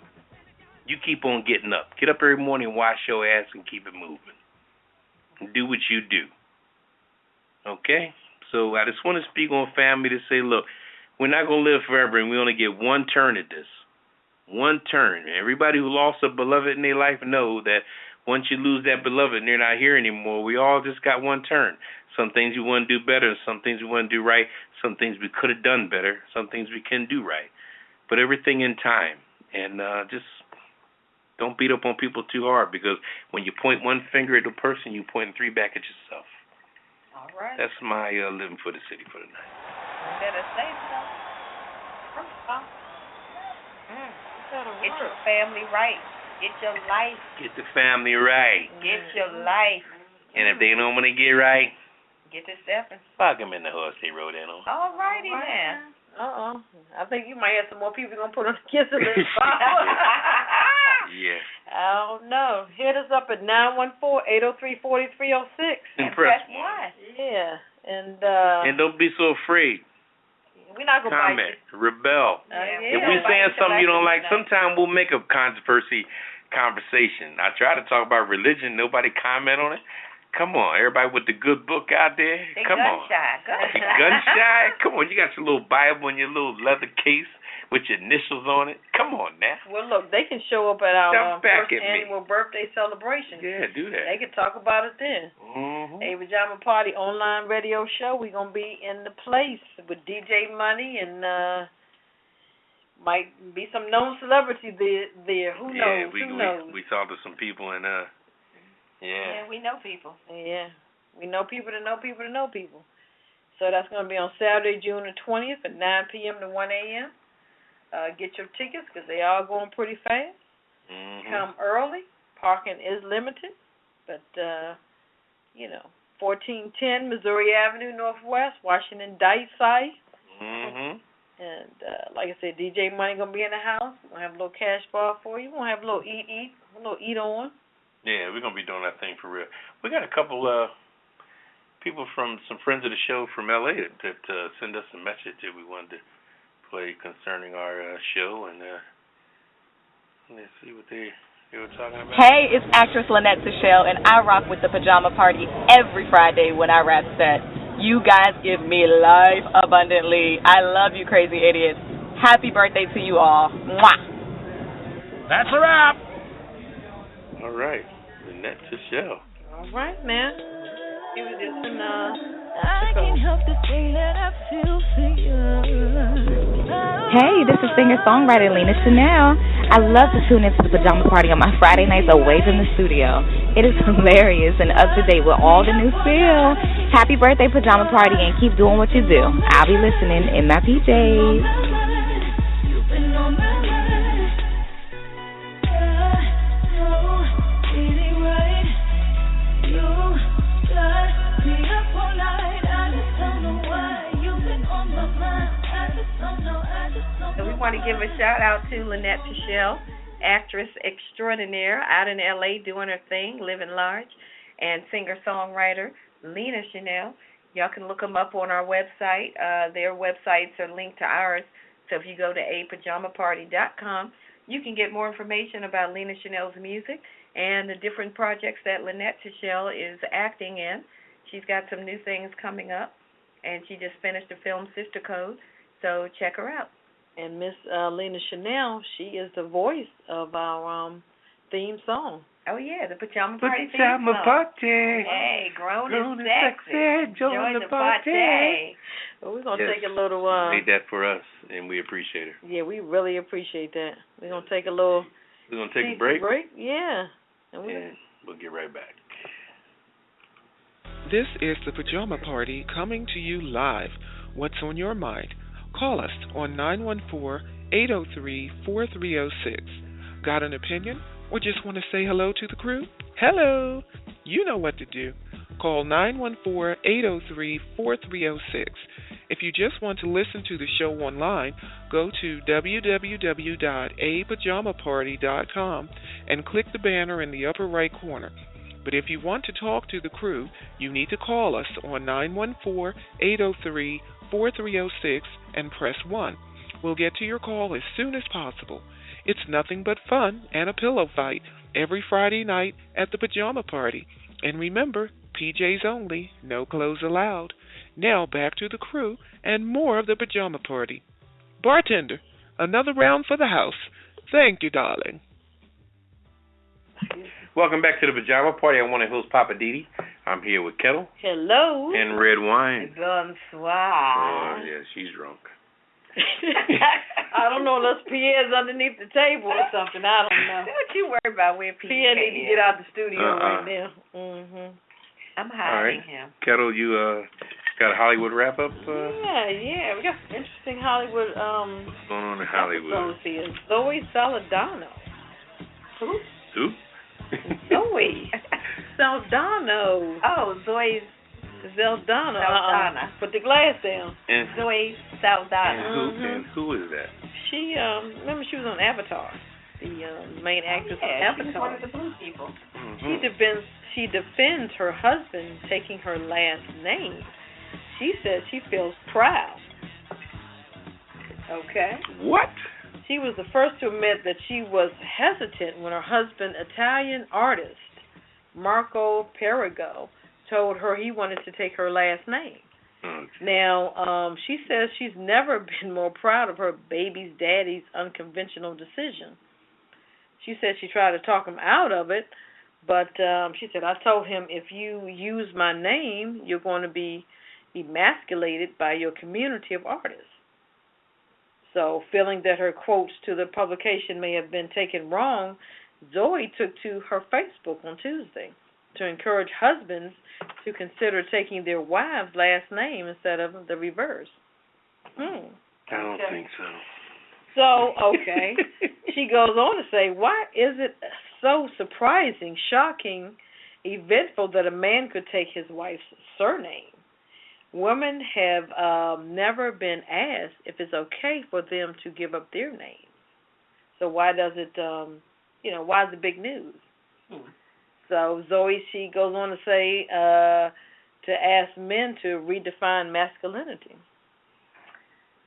You keep on getting up. Get up every morning and wash your ass and keep it moving. And do what you do. Okay? So I just want to speak on family to say, look, we're not going to live forever, and we only get one turn at this. One turn. Everybody who lost a beloved in their life know that once you lose that beloved and they're not here anymore, we all just got one turn. Some things we want to do better, some things we want to do right, some things we could have done better, some things we can do right. But everything in time. And just don't beat up on people too hard, because when you point one finger at the person, you point three back at yourself. All right. That's my living for the city for the night. You better say so. Get your family right. Get your life. Get the family right. Get your life. And if they don't want to get right, get to stepping. fuck them in the horse they rode in on. All righty then. I think you might have some more people going to put on the kiss list. Yeah. I don't know. Hit us up at 914-803-4306. And press 1. Yeah. And don't be so afraid. We're not going to comment, rebel. Yeah, if we saying something you don't like, sometimes we'll make a controversy conversation. I try to talk about religion, nobody comment on it. Come on, everybody with the good book out there. They Come on. Gun shy? Come on, you got your little Bible in your little leather case with your initials on it. Come on now. Well, look, they can show up at our first annual birthday celebration. Yeah, do that. They can talk about it then. Mm-hmm. A Pajama Party online radio show. We're going to be in the place with DJ Money and might be some known celebrity there. Who knows? Who knows? We talked to some people and Yeah, we know people. Yeah, we know people to know people to know people. So that's going to be on Saturday, June the 20th at 9 p.m. to 1 a.m. Get your tickets because they are going pretty fast. Mm-hmm. Come early. Parking is limited, but 1410 Missouri Avenue Northwest, Washington D.C. Mm-hmm. And like I said, DJ Money gonna be in the house. We're gonna have a little cash bar for you. We're gonna have a little eat on. Yeah, we're gonna be doing that thing for real. We got a couple people from some friends of the show from LA that send us a message that we wanted to play concerning our show, and let's see what they were talking about. Hey, it's actress Lynette Tichelle, and I rock with the Pajama Party every Friday when I rap set. You guys give me life abundantly. I love you, crazy idiots. Happy birthday to you all. Mwah. That's a wrap. All right, Lynette Tichelle. All right, man. He was just in I can't help the thing that I feel for you. Hey, this is singer-songwriter Lena Chanel. I love to tune into the Pajama Party on my Friday nights away from the studio. It is hilarious and up to date with all the new spill. Happy birthday, Pajama Party, and keep doing what you do. I'll be listening in my PJs. So we want to give a shout out to Lynette Tichelle, actress extraordinaire out in LA doing her thing, living large, and singer-songwriter Lena Chanel. Y'all can look them up on our website. Their websites are linked to ours. So if you go to apajamaparty.com, you can get more information about Lena Chanel's music and the different projects that Lynette Tichelle is acting in. She's got some new things coming up, and she just finished the film Sister Code, so check her out. And Miss Lena Chanel, she is the voice of our theme song. Oh, yeah, the Pajama Party theme song. Pajama Party. Hey, grown and sexy. Join the party. Well, we're going to take a little... made that for us, and we appreciate her. Yeah, we really appreciate that. We're going to take a little... We're going to take a break? Yeah. And we'll get right back. This is the Pajama Party coming to you live. What's on your mind? Call us on 914-803-4306. Got an opinion or just want to say hello to the crew? Hello! You know what to do. Call 914-803-4306. If you just want to listen to the show online, go to www.apajamaparty.com and click the banner in the upper right corner. But if you want to talk to the crew, you need to call us on 914-803-4306 and press 1. We'll get to your call as soon as possible. It's nothing but fun and a pillow fight every Friday night at the Pajama Party. And remember, PJs only, no clothes allowed. Now back to the crew and more of the Pajama Party. Bartender, another round for the house. Thank you, darling. Welcome back to the Pajama Party. I'm one of the hosts, Poppa DD. I'm here with Ketel. Hello. And Redwine. Bonsoir. Oh, yeah, she's drunk. I don't know unless Pierre's underneath the table or something. I don't know. What you worry about where Pierre need to get out the studio right now. I'm hiding him. Ketel, you got a Hollywood wrap up? Yeah. We got some interesting Hollywood what's going on in Hollywood? episodes here. Zoe Saldana. Who? Zoe Saldana. Oh, Zoe Saldana. Saldana. Put the glass down. And Zoe Saldana. And who is that? She remember she was on Avatar, the main actress on Avatar. She's one of the blue people. She defends her husband taking her last name. She says she feels proud. Okay. What? She was the first to admit that she was hesitant when her husband, Italian artist Marco Perigo, told her he wanted to take her last name. Now, she says she's never been more proud of her baby's daddy's unconventional decision. She said she tried to talk him out of it, but she said, I told him, if you use my name, you're going to be emasculated by your community of artists. So, feeling that her quotes to the publication may have been taken wrong, Zoe took to her Facebook on Tuesday to encourage husbands to consider taking their wives' last name instead of the reverse. I don't think so. So, okay. She goes on to say, why is it so surprising, shocking, eventful that a man could take his wife's surname? Women have never been asked if it's okay for them to give up their names. So why does it, why is it big news? So Zoe, she goes on to say to ask men to redefine masculinity.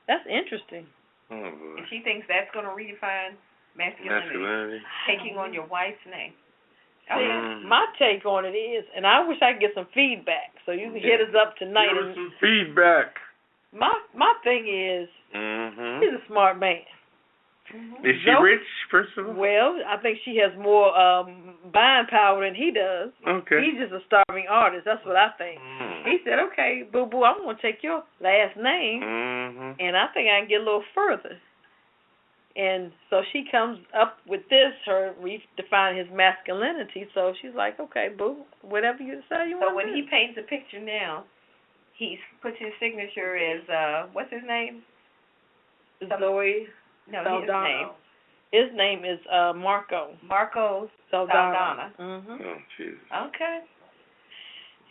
That's interesting. Oh, boy. She thinks that's going to redefine masculinity. Taking on your wife's name. My take on it is, and I wish I could get some feedback, so you can hit us up tonight. Give us some feedback. My thing is, he's a smart man. Is she rich, first of all? Well, I think she has more buying power than he does. Okay. He's just a starving artist. That's what I think. He said, okay, boo-boo, I'm going to take your last name, and I think I can get a little further. And so she comes up with this, her redefining his masculinity. So she's like, okay, boo, whatever you say you want to do. So when he paints a picture now, he puts his signature as, what's his name? Zoe Saldana. His name is Marco. Marco Saldana. Oh, Jesus. Okay.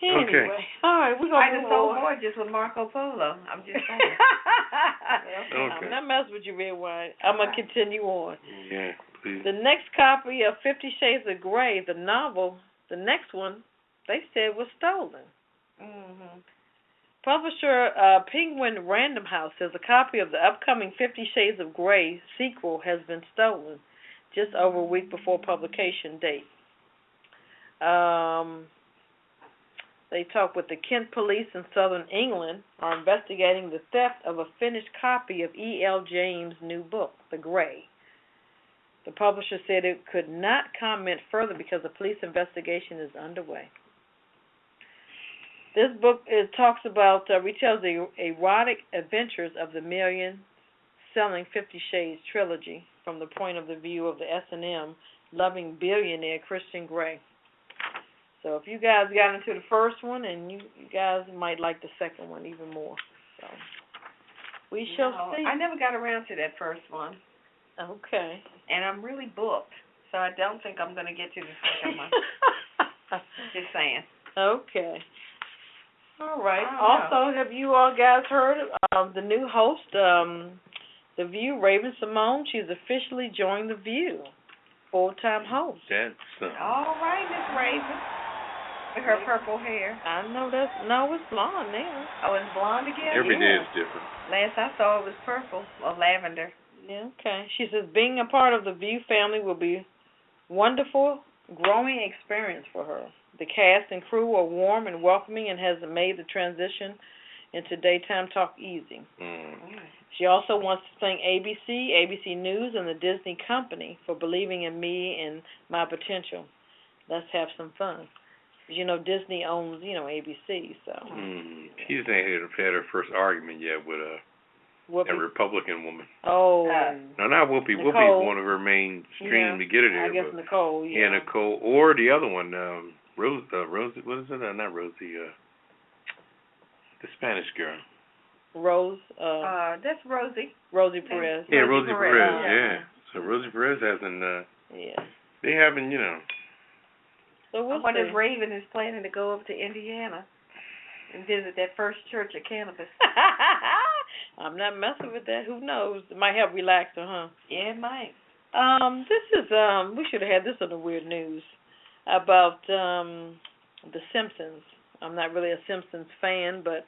Anyway, okay. All right, we're going to move on. Gorgeous with Marco Polo. I'm just saying. Okay. I'm not messing with you, Redwine. I'm going to continue on. Yeah, please. The next copy of 50 Shades of Grey, the novel, the next one, they said was stolen. Publisher Penguin Random House says a copy of the upcoming 50 Shades of Grey sequel has been stolen just over a week before publication date. They talk with the Kent police in southern England are investigating the theft of a finished copy of E.L. James' new book, The Grey. The publisher said it could not comment further because a police investigation is underway. This book talks about, retells the erotic adventures of the million-selling 50 Shades trilogy from the point of the view of the S&M loving billionaire Christian Grey. So if you guys got into the first one, and you guys might like the second one even more. So we shall see. I never got around to that first one. Okay. And I'm really booked, so I don't think I'm going to get to the second one. Just saying. Okay. All right. Also, have you all guys heard of the new host, The View, Raven Simone? She's officially joined The View, full-time host. That's all right, Miss Raven. With her purple hair. I know it's blonde now. Oh, it's blonde again? Every day is different. Last I saw it was purple or lavender. Yeah, okay. She says being a part of the View family will be wonderful, growing experience for her. The cast and crew are warm and welcoming and has made the transition into Daytime Talk Easy. Mm. She also wants to thank ABC, ABC News, and the Disney Company for believing in me and my potential. Let's have some fun. You know, Disney owns, ABC, so. She hasn't had her first argument yet with Whoopi. a Republican woman. Oh. No, not Whoopi. Nicole. Whoopi's one of her mainstream to get her there. I guess Nicole, Yeah, Nicole. Or the other one, Rosie, what is it? Not Rosie, the Spanish girl. Rose. That's Rosie. Rosie Perez. Yeah, Rosie Perez. Yeah. So Rosie Perez hasn't. Yeah. They haven't, So I wonder if Raven is planning to go up to Indiana and visit that first church of cannabis. I'm not messing with that. Who knows? It might help relax her, huh? Yeah, it might. This is we should have had this on the weird news about the Simpsons. I'm not really a Simpsons fan, but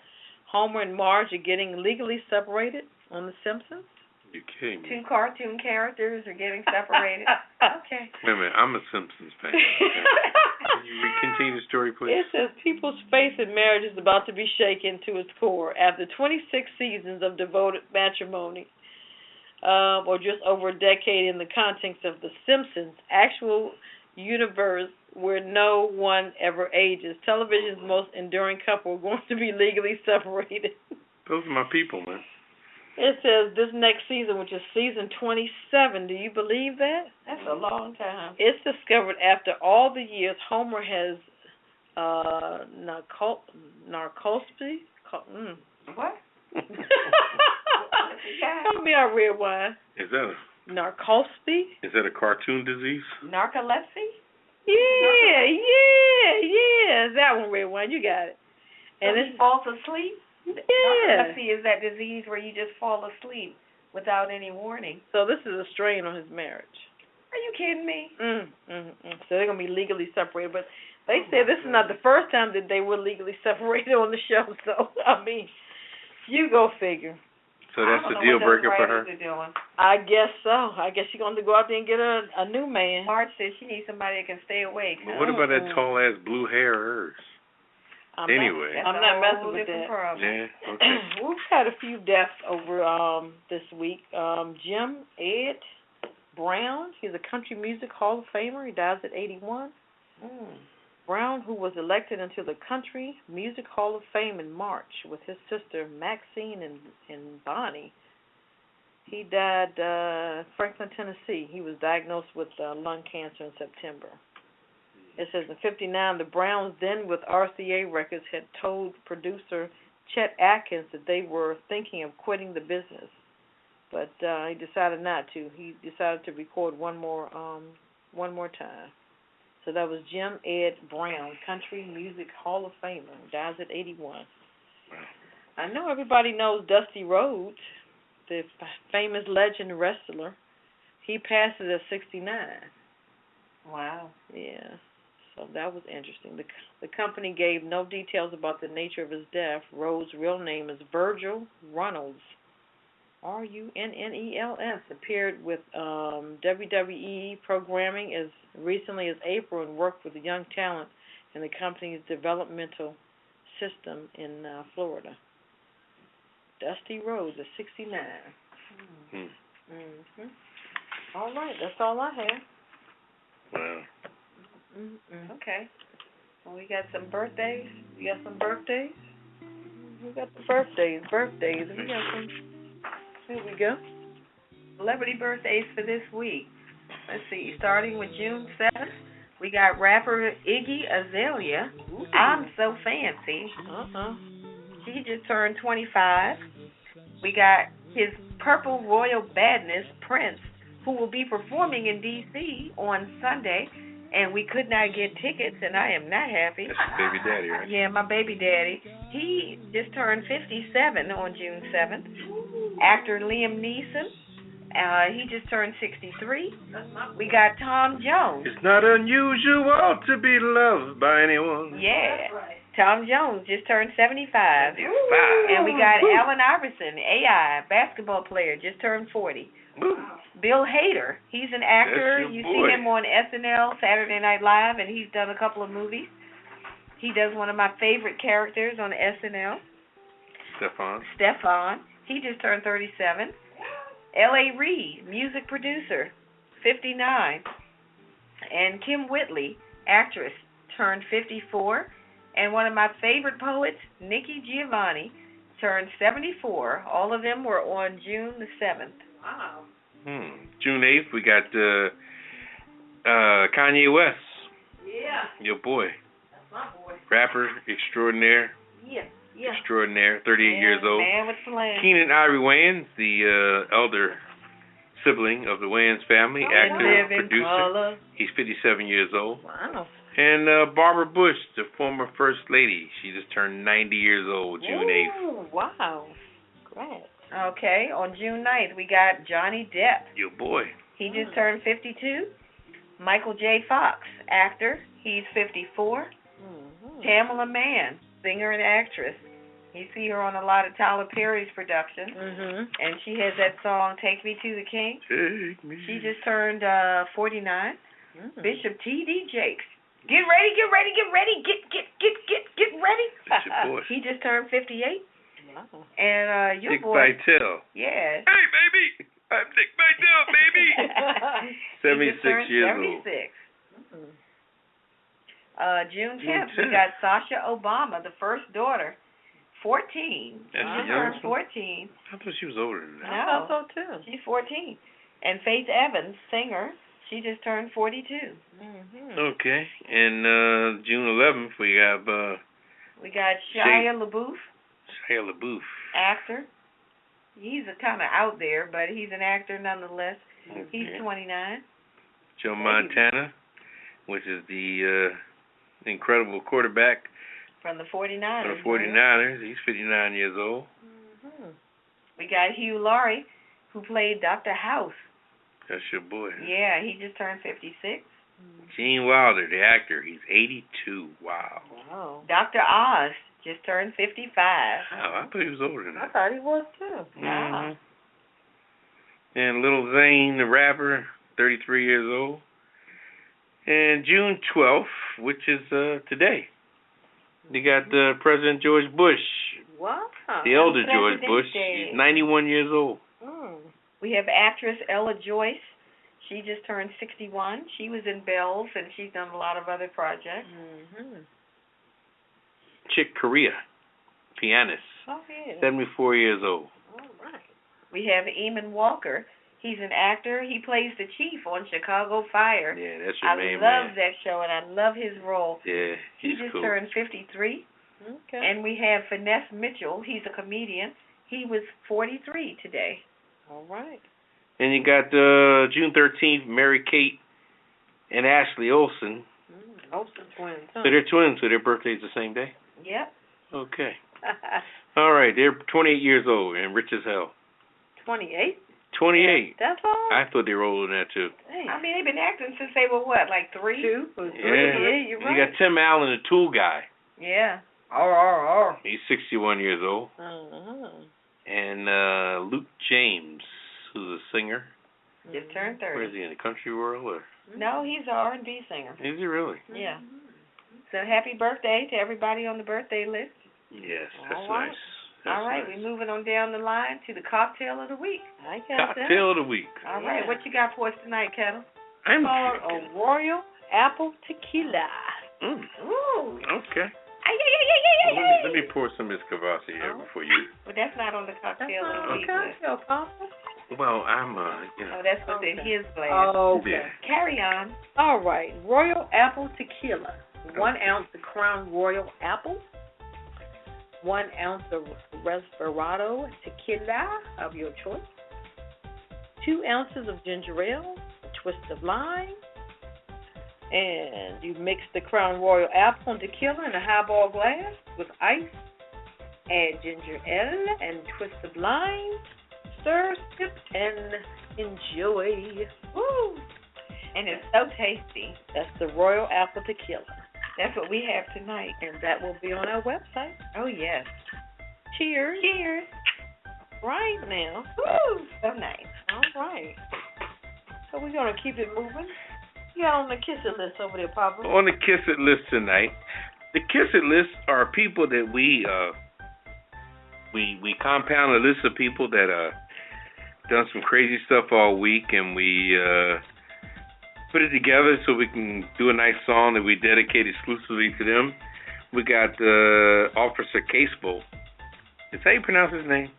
Homer and Marge are getting legally separated on the Simpsons. You're kidding me. 2 cartoon characters are getting separated. Okay. Wait a minute, I'm a Simpsons fan. Okay. Can you continue the story, please? It says people's faith in marriage is about to be shaken to its core after 26 seasons of devoted matrimony, or just over a decade in the context of The Simpsons, actual universe where no one ever ages. Television's most enduring couple are going to be legally separated. Those are my people, man. It says this next season, which is season 27. Do you believe that? That's a long time. It's discovered after all the years Homer has narcolepsy. What? Help me out, Redwine. Is that narcolepsy? Is that a cartoon disease? Narcolepsy? Yeah. That one, Redwine. You got it. And so he falls asleep? Yeah. Narcolepsy is that disease where you just fall asleep without any warning. So this is a strain on his marriage. Are you kidding me? So they're going to be legally separated. But they say this is not the first time that they were legally separated on the show. So, I mean, you go figure. So that's the deal breaker for her? I guess so. I guess she's going to go out there and get a new man. Marge says she needs somebody that can stay awake. But what about that tall-ass blue hair of hers? I'm not messing with that. Yeah, okay. We've had a few deaths over this week. Jim Ed Brown, he's a country music hall of famer. He dies at 81. Brown, who was elected into the Country Music Hall of Fame in March with his sister Maxine and Bonnie. He died Franklin, Tennessee. He was diagnosed with lung cancer in September. It says in 59, the Browns, then with RCA Records, had told producer Chet Atkins that they were thinking of quitting the business. But he decided not to. He decided to record one more time. So that was Jim Ed Brown, Country Music Hall of Famer, dies at 81. I know everybody knows Dusty Rhodes, the famous legend wrestler. He passes at 69. Wow. Yeah. So that was interesting. The company gave no details about the nature of his death. Rhodes' real name is Virgil Runnels. Runnels. Appeared with WWE programming as recently as April and worked with a young talent in the company's developmental system in Florida. Dusty Rhodes at 69. All right, that's all I have. Wow. Okay. Well, we got some birthdays. You got some birthdays? We got the birthdays. We got some. Here we go. Celebrity birthdays for this week. Let's see. Starting with June 7th, we got rapper Iggy Azalea. Ooh. I'm so fancy. She just turned 25. We got his Purple Royal Badness, Prince, who will be performing in D.C. on Sunday. And we could not get tickets, and I am not happy. That's your baby daddy, right? Yeah, my baby daddy. He just turned 57 on June 7th. Actor Liam Neeson, he just turned 63. We got Tom Jones. It's not unusual to be loved by anyone. Yeah. Tom Jones just turned 75. And we got Allen Iverson, AI, basketball player, just turned 40. Bill Hader, he's an actor. You see him on SNL, Saturday Night Live, and he's done a couple of movies. He does one of my favorite characters on SNL. Stefan. He just turned 37. L.A. Reid, music producer, 59. And Kim Whitley, actress, turned 54. And one of my favorite poets, Nikki Giovanni, turned 74. All of them were on June the 7th. Wow. June 8th, we got Kanye West. Yeah. Your boy. That's my boy. Rapper extraordinaire. Yeah. Extraordinaire, 38 years old. Man with plan. Keenan Ivory Wayans, the elder sibling of the Wayans family, actor, producer. Color. He's 57 years old. Wow. And Barbara Bush, the former First Lady. She just turned 90 years old, June 8th. Ooh, wow. Great. Okay, on June 9th, we got Johnny Depp. Your boy. He just turned 52. Michael J. Fox, actor. He's 54. Pamela Mann, singer and actress. You see her on a lot of Tyler Perry's productions. And she has that song, Take Me to the King. Take me. She just turned 49. Bishop T.D. Jakes. Get ready. Get ready. That's your boy. He just turned 58. Wow. And your Dick boy. Vitale. Yeah. Hey, baby. I'm Dick Vitale, baby. 76 years 76. old. June 10th, we got Sasha Obama, the first daughter, 14. That's She the turned youngest one? 14. I thought she was older than that. No, I thought so too. she's 14. And Faith Evans, singer, she just turned 42. Okay. And June 11th, we have We got Shia LaBeouf, Shia LaBeouf. actor. He's kind of out there, but he's an actor nonetheless. Okay. He's 29. Joe Montana, which is the incredible quarterback From the 49ers. for the 49ers. He's 59 years old. We got Hugh Laurie, who played Dr. House. That's your boy. Yeah, he just turned 56. Gene Wilder, the actor, he's 82. Wow. Wow. Dr. Oz just turned 55. Wow, I thought he was older than I that. thought he was too. Wow. And Lil Zane, the rapper, 33 years old. And June 12th, which is today, you got President George Bush, Wow. the elder George Presidente. Bush. He's 91 years old. We have actress Ella Joyce. She just turned 61. She was in Bells, and she's done a lot of other projects. Chick Corea, pianist, Oh, yeah. 74 years old. All right. We have Eamon Walker. He's an actor. He plays the chief on Chicago Fire. Yeah, that's your I main love man. that show, and I love his role. Yeah, He he's just cool. turned 53. Okay. And we have Finesse Mitchell. He's a comedian. He was 43 today. All right. And you got June 13th, Mary Kate and Ashley Olsen. Olsen twins. Huh? So they're twins, so their birthday's the same day? Yep. Okay. All right, they're 28 years old and rich as hell. 28? 28. That's all? I thought they were older than that, too. Dang. I mean, they've been acting since they were what, like 3? 2? Yeah. You're You right. got Tim Allen, the tool guy. Yeah. He's 61 years old. And Luke James, who's a singer. Just turned 30. Where is he, in the country world? Or? No, he's an R&B singer. Is he really? Yeah. So happy birthday to everybody on the birthday list. Yes, that's All right. nice. That's All right, nice. we're moving on down the line to the cocktail of the week. I got that. Cocktail of the week. All right, what you got for us tonight, Ketel? I'm Called a Royal Apple Tequila. Ooh. Okay. Let me pour some Miss Cavassi here before you. But that's not on the cocktail of the week list. Cocktail, Papa. Well, I'm, Oh, that's what's in his glass. Oh, okay. Yeah. Carry on. All right. Royal Apple Tequila. 1 ounce of Crown Royal Apple. 1 ounce of Resveratrol Tequila of your choice. 2 ounces of ginger ale. A twist of lime. And you mix the Crown Royal Apple and tequila in a highball glass with ice. Add ginger ale and twist of lime. Stir, sip, and enjoy. Woo! And it's so tasty. That's the Royal Apple Tequila. That's what we have tonight. And that will be on our website. Oh, yes. Cheers. Cheers. Right now. Woo! So nice. All right. So we're going to keep it moving. You got on the Kiss It list over there, Papa. On the Kiss It list tonight, the Kiss It list are people that we we compound a list of people that done some crazy stuff all week, and we put it together so we can do a nice song that we dedicate exclusively to them. We got Officer Casebo. Is that how you pronounce his name?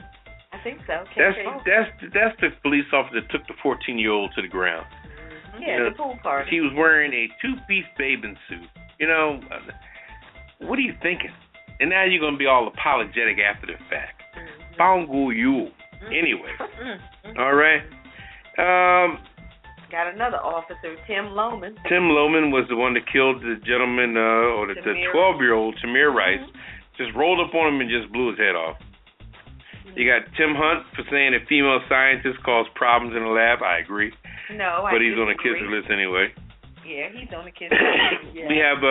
I think so. That's the police officer that took the 14-year-old to the ground. Mm-hmm. Yeah, the pool party. He was wearing a two-piece bathing suit. You know, what are you thinking? And now you're going to be all apologetic after the fact. Bongo you. Anyway. All right. Got another officer, Tim Lohman. Tim Lohman was the one that killed the gentleman, or the 12-year-old, Tamir Rice. Just rolled up on him and just blew his head off. You got Tim Hunt for saying that female scientists cause problems in the lab. I agree. No, but he's on the kisser list anyway. Yeah, he's on the kisser list. Yeah. We have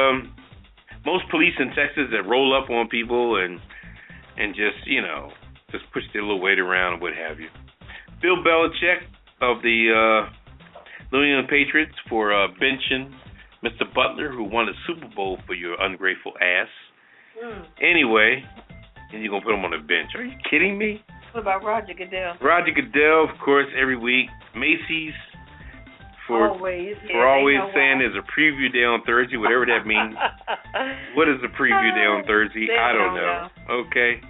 most police in Texas that roll up on people and just, you know, just push their little weight around and what have you. Bill Belichick of the New England Patriots for benching Mr. Butler, who won a Super Bowl for your ungrateful ass. Anyway, and you're going to put him on the bench. Are you kidding me? What about Roger Goodell? Roger Goodell, of course, every week. Macy's for always saying there's a preview day on Thursday, whatever that means. What is a preview day on Thursday? I don't know. Okay.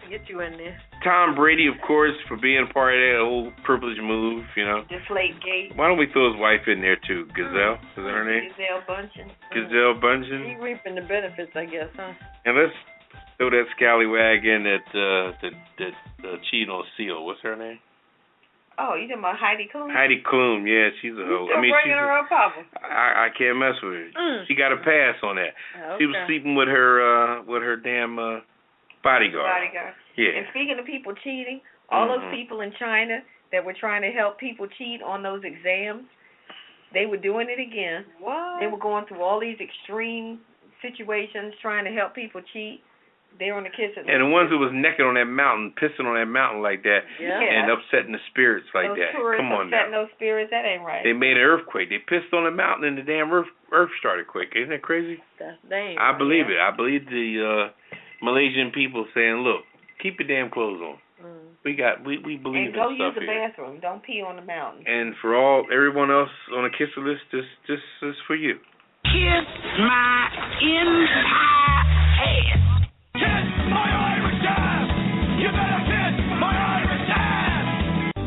Get you in there. Tom Brady, of course, for being part of that old privileged move, you know. Deflate gate. Why don't we throw his wife in there, too? Gazelle? Is that her name? Gisele Bundchen. Gisele Bundchen. She's reaping the benefits, I guess, huh? And let's throw that scallywag in that cheating on Seal. What's her name? Oh, you talking about Heidi Klum? Heidi Klum, yeah, she's a hoe. I mean, bringing her up, Papa. I can't mess with her. She got a pass on that. Okay. She was sleeping with her damn bodyguard. Yeah. And speaking of people cheating, all those people in China that were trying to help people cheat on those exams, they were doing it again. What? They were going through all these extreme situations trying to help people cheat. They were on the kissing. And the ones who was naked on that mountain, pissing on that mountain like that, and upsetting the spirits like those that. Tourists Come on upsetting now. those spirits, that ain't right. They made an earthquake. They pissed on the mountain and the damn earth started quaking. Isn't that crazy? I believe it. I believe the Malaysian people saying, look, keep your damn clothes on. We believe in stuff. And go use the here. bathroom. Don't pee on the mountain. And for everyone else on the kisser list, this is for you. Kiss my entire ass. Kiss my Irish ass. You better kiss my Irish ass.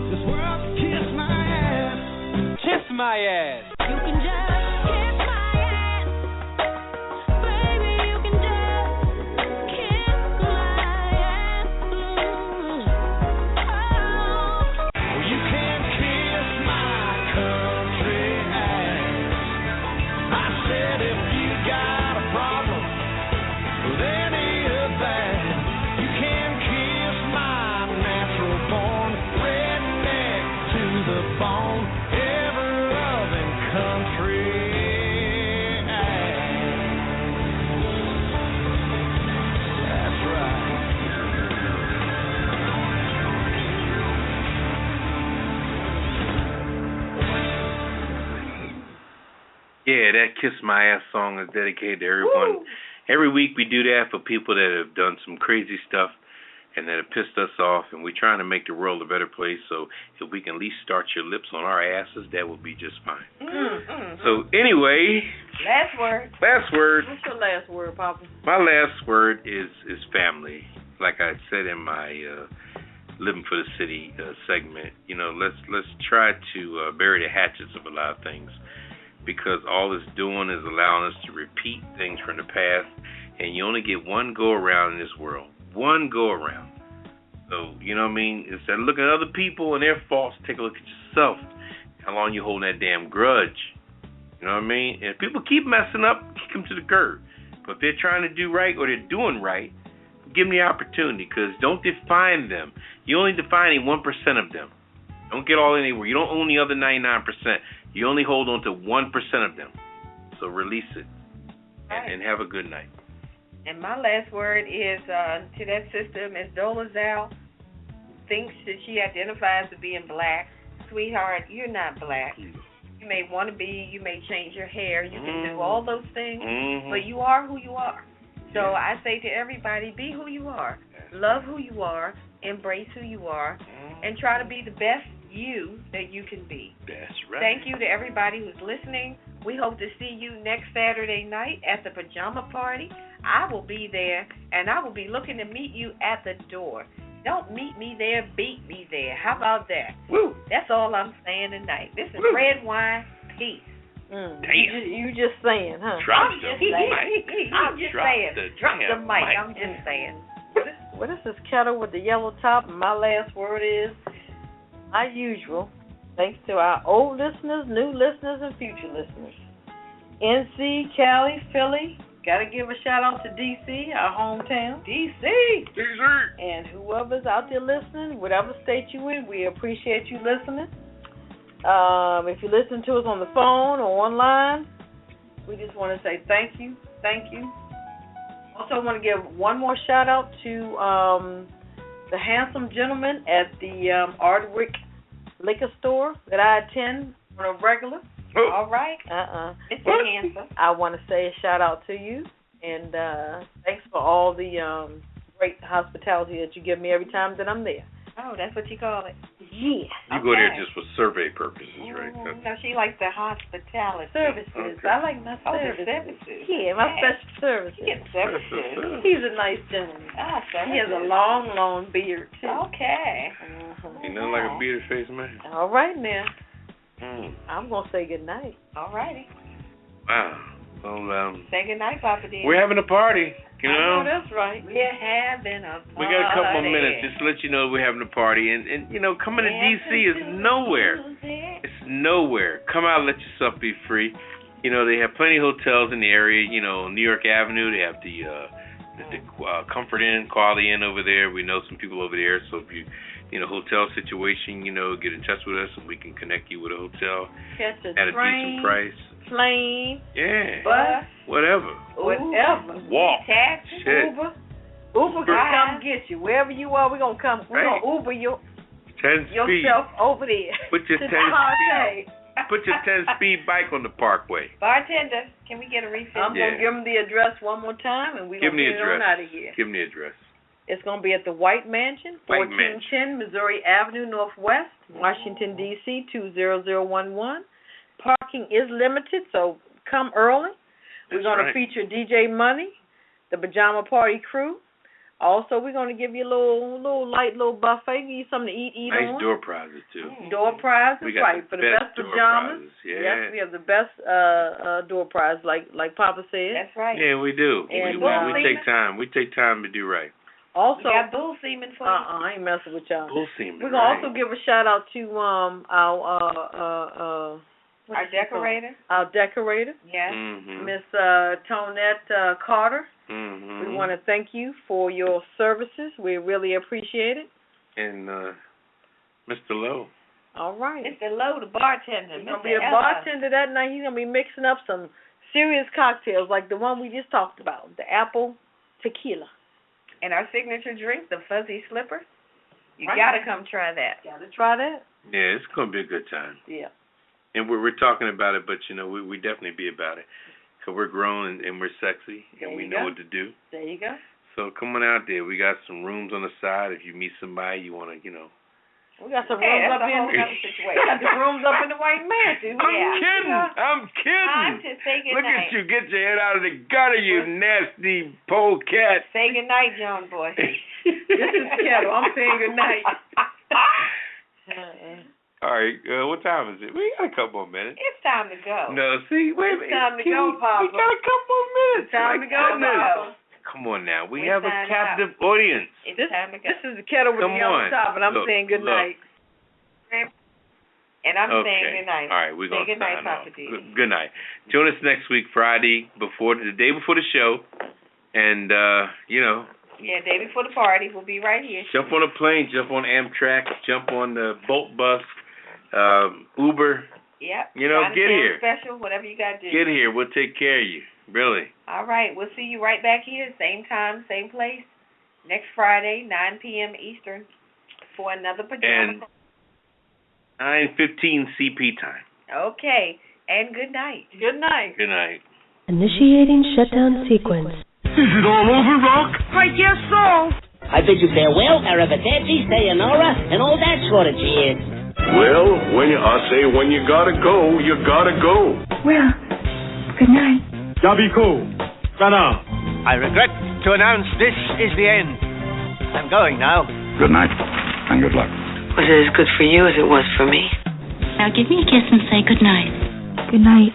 This world kiss my ass. Kiss my ass. You can just kiss my ass. Baby, you can just kiss my ass. Oh, you can kiss my country ass. I said if you got a problem with any of that, you can kiss my natural born redneck to the bone, ever loving country ass. That's right. Yeah, that Kiss My Ass song is dedicated to everyone. Woo! Every week we do that for people that have done some crazy stuff and that have pissed us off, and we're trying to make the world a better place, so if we can at least start your lips on our asses, that would be just fine. So anyway. Last word. Last word. What's your last word, Papa? My last word is family. Like I said in my Living for the City segment, you know, let's try to bury the hatchets of a lot of things, because all it's doing is allowing us to repeat things from the past, and you only get one go-around in this world. One go-around. So, you know what I mean? Instead of looking at other people and their faults, take a look at yourself. How long you holding that damn grudge? You know what I mean? And if people keep messing up, kick them to the curb. But if they're trying to do right or they're doing right, give them the opportunity, because don't define them. You only defining 1% of them. Don't get all anywhere. You don't own the other 99%. You only hold on to 1% of them. So release it. And have a good night. And my last word is to that sister, Ms. Dolezal, thinks that she identifies as being black. Sweetheart, you're not black. You may want to be, you may change your hair, you can do all those things, but you are who you are. So I say to everybody, be who you are. Love who you are, embrace who you are, and try to be the best you that you can be. That's right. Thank you to everybody who's listening. We hope to see you next Saturday night at the Pajama Party. I will be there, and I will be looking to meet you at the door. Don't meet me there, beat me there. How about that? Woo. That's all I'm saying tonight. This is Redwine. Peace. Damn. You just saying, huh? Drop I'm the just saying. mic. I'm just saying. Drop the damn mic. I'm just saying. Well, this is Ketel with the yellow top, and my last word is, my usual, thanks to our old listeners, new listeners, and future listeners. NC, Cali, Philly, got to give a shout out to DC, our hometown. DC! And whoever's out there listening, whatever state you in, we appreciate you listening. If you listen to us on the phone or online, we just want to say thank you. Thank you. Also, I want to give one more shout out to the handsome gentleman at the Ardwick Liquor Store that I attend on a regular. All right. It's handsome. I want to say a shout out to you, and thanks for all the great hospitality that you give me every time that I'm there. Oh, that's what you call it. Yeah. You go there just for survey purposes, right? No, she likes the hospitality. Services. Okay. I like my the services. services. Yeah, my special services. She gets services. He's a nice gentleman. Services. He has a long, long beard, too. Okay. Ain't nothing like a bearded face man. All right, now. Mm. I'm going to say good night. All righty. Wow. Well, Say good night, Poppa DD. we're having a party, you I know. know that's right. We're having a party. We got a couple more minutes just to let you know we're having a party. And you know, coming to D.C. is nowhere. It's nowhere. Come out and let yourself be free. You know, they have plenty of hotels in the area. You know, New York Avenue, they have the Comfort Inn, Quality Inn over there. We know some people over there. So if you know, hotel situation, you know, get in touch with us and we can connect you with a hotel Catch a at a train, decent price. plane, Yeah. bus, Whatever. whatever. Walk. Taxi. Shit. Uber can come get you. Wherever you are, we're going to come. We're going to Uber 10 speed. yourself over there. Put your 10 to the speed. Put your 10-speed bike on the parkway. Bartender, can we get a refill? I'm going to give them the address one more time, and we're going to get on out of here. Give me the address. It's going to be at the White Mansion, White 1410 Missouri Avenue Northwest, Washington, D.C., 20011. Parking is limited, so come early. We're going to feature DJ Money, the Pajama Party Crew. Also, we're going to give you a little light buffet, give you something to eat nice on. door prizes, too. Door prizes, we got right, for the best door pajamas. Prizes. Yeah. Yes, we have the best door prize, like Papa said. That's right. Yeah, we do. And, we take time. We take time to do right. Also, we got bull semen for you. I ain't messing with y'all. Bull semen. We're going to also give a shout out to our decorator. Our decorator. Yes. Miss Tonette Carter. We want to thank you for your services. We really appreciate it. And Mr. Lowe. All right. Mr. Lowe, the bartender. He's going to be a bartender that night. He's going to be mixing up some serious cocktails like the one we just talked about, the apple tequila. And our signature drink, the fuzzy slipper. You got to come try that. Got to try that. Yeah, it's going to be a good time. Yeah. And we're talking about it, but, you know, we definitely be about it. Because we're grown and we're sexy and we know what to do. There you go. So come on out there. We got some rooms on the side. If you meet somebody, you want to, you know. We got some rooms up in we got the rooms up in the White Mansion. I'm kidding. Time to say good Look night. at you. Get your head out of the gutter, you nasty polecat. Say good night, John boy. This is Ketel. I'm saying good night. All right. What time is it? We got a couple more minutes. It's time to go. No, see, wait a minute. It's time to go, Papa. We got a couple more minutes. It's time to go, Papa. Come on now. We have a captive audience. It's time to go. This is the Ketel with the yellow top, and I'm saying good night. And I'm saying good night. All right, we're going to good night, sign off. Papa D. Good night. Join us next week, Friday, the day before the show. And, you know. Yeah, day before the party. We'll be right here. Jump on a plane, jump on Amtrak, jump on the Bolt bus, Uber. Yep. You know, get here. Special, whatever you got to do. Get here. We'll take care of you. Really. All right. We'll see you right back here, same time, same place, next Friday, 9 p.m. Eastern, for another pajama. And 9:15 CP time. Okay. And good night. Good night. Good night. Initiating shutdown sequence. Is it all over, Rock? I guess so. I bid you farewell, arrivederci, sayonara, and all that sort of cheers. Well, when you gotta go, you gotta go. Well, good night. Yabiko, Sana. I regret to announce this is the end. I'm going now. Good night, and good luck. Was it as good for you as it was for me? Now give me a kiss and say good night. Good night.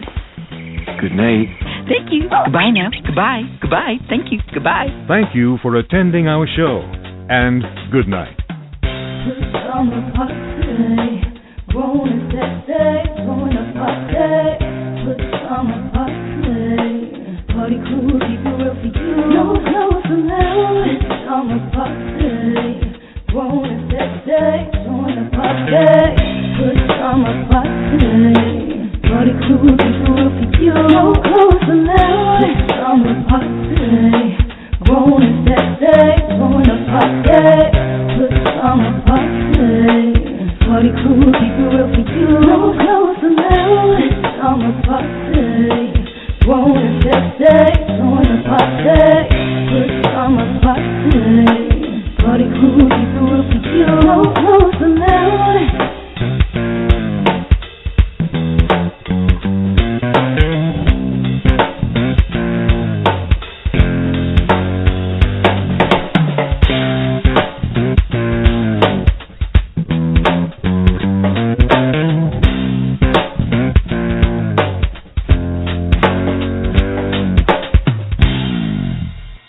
Good night. Thank you. Goodbye now. Goodbye. Goodbye. Thank you. Goodbye. Thank you for attending our show, and good night. Pajama Party, grown and sexy, throwing a party. Pajama Party, party crew, keep it real for you. No clothes allowed. Pajama Party, grown and sexy, throwing a party. Pajama Party, party crew, keep it real for you. No clothes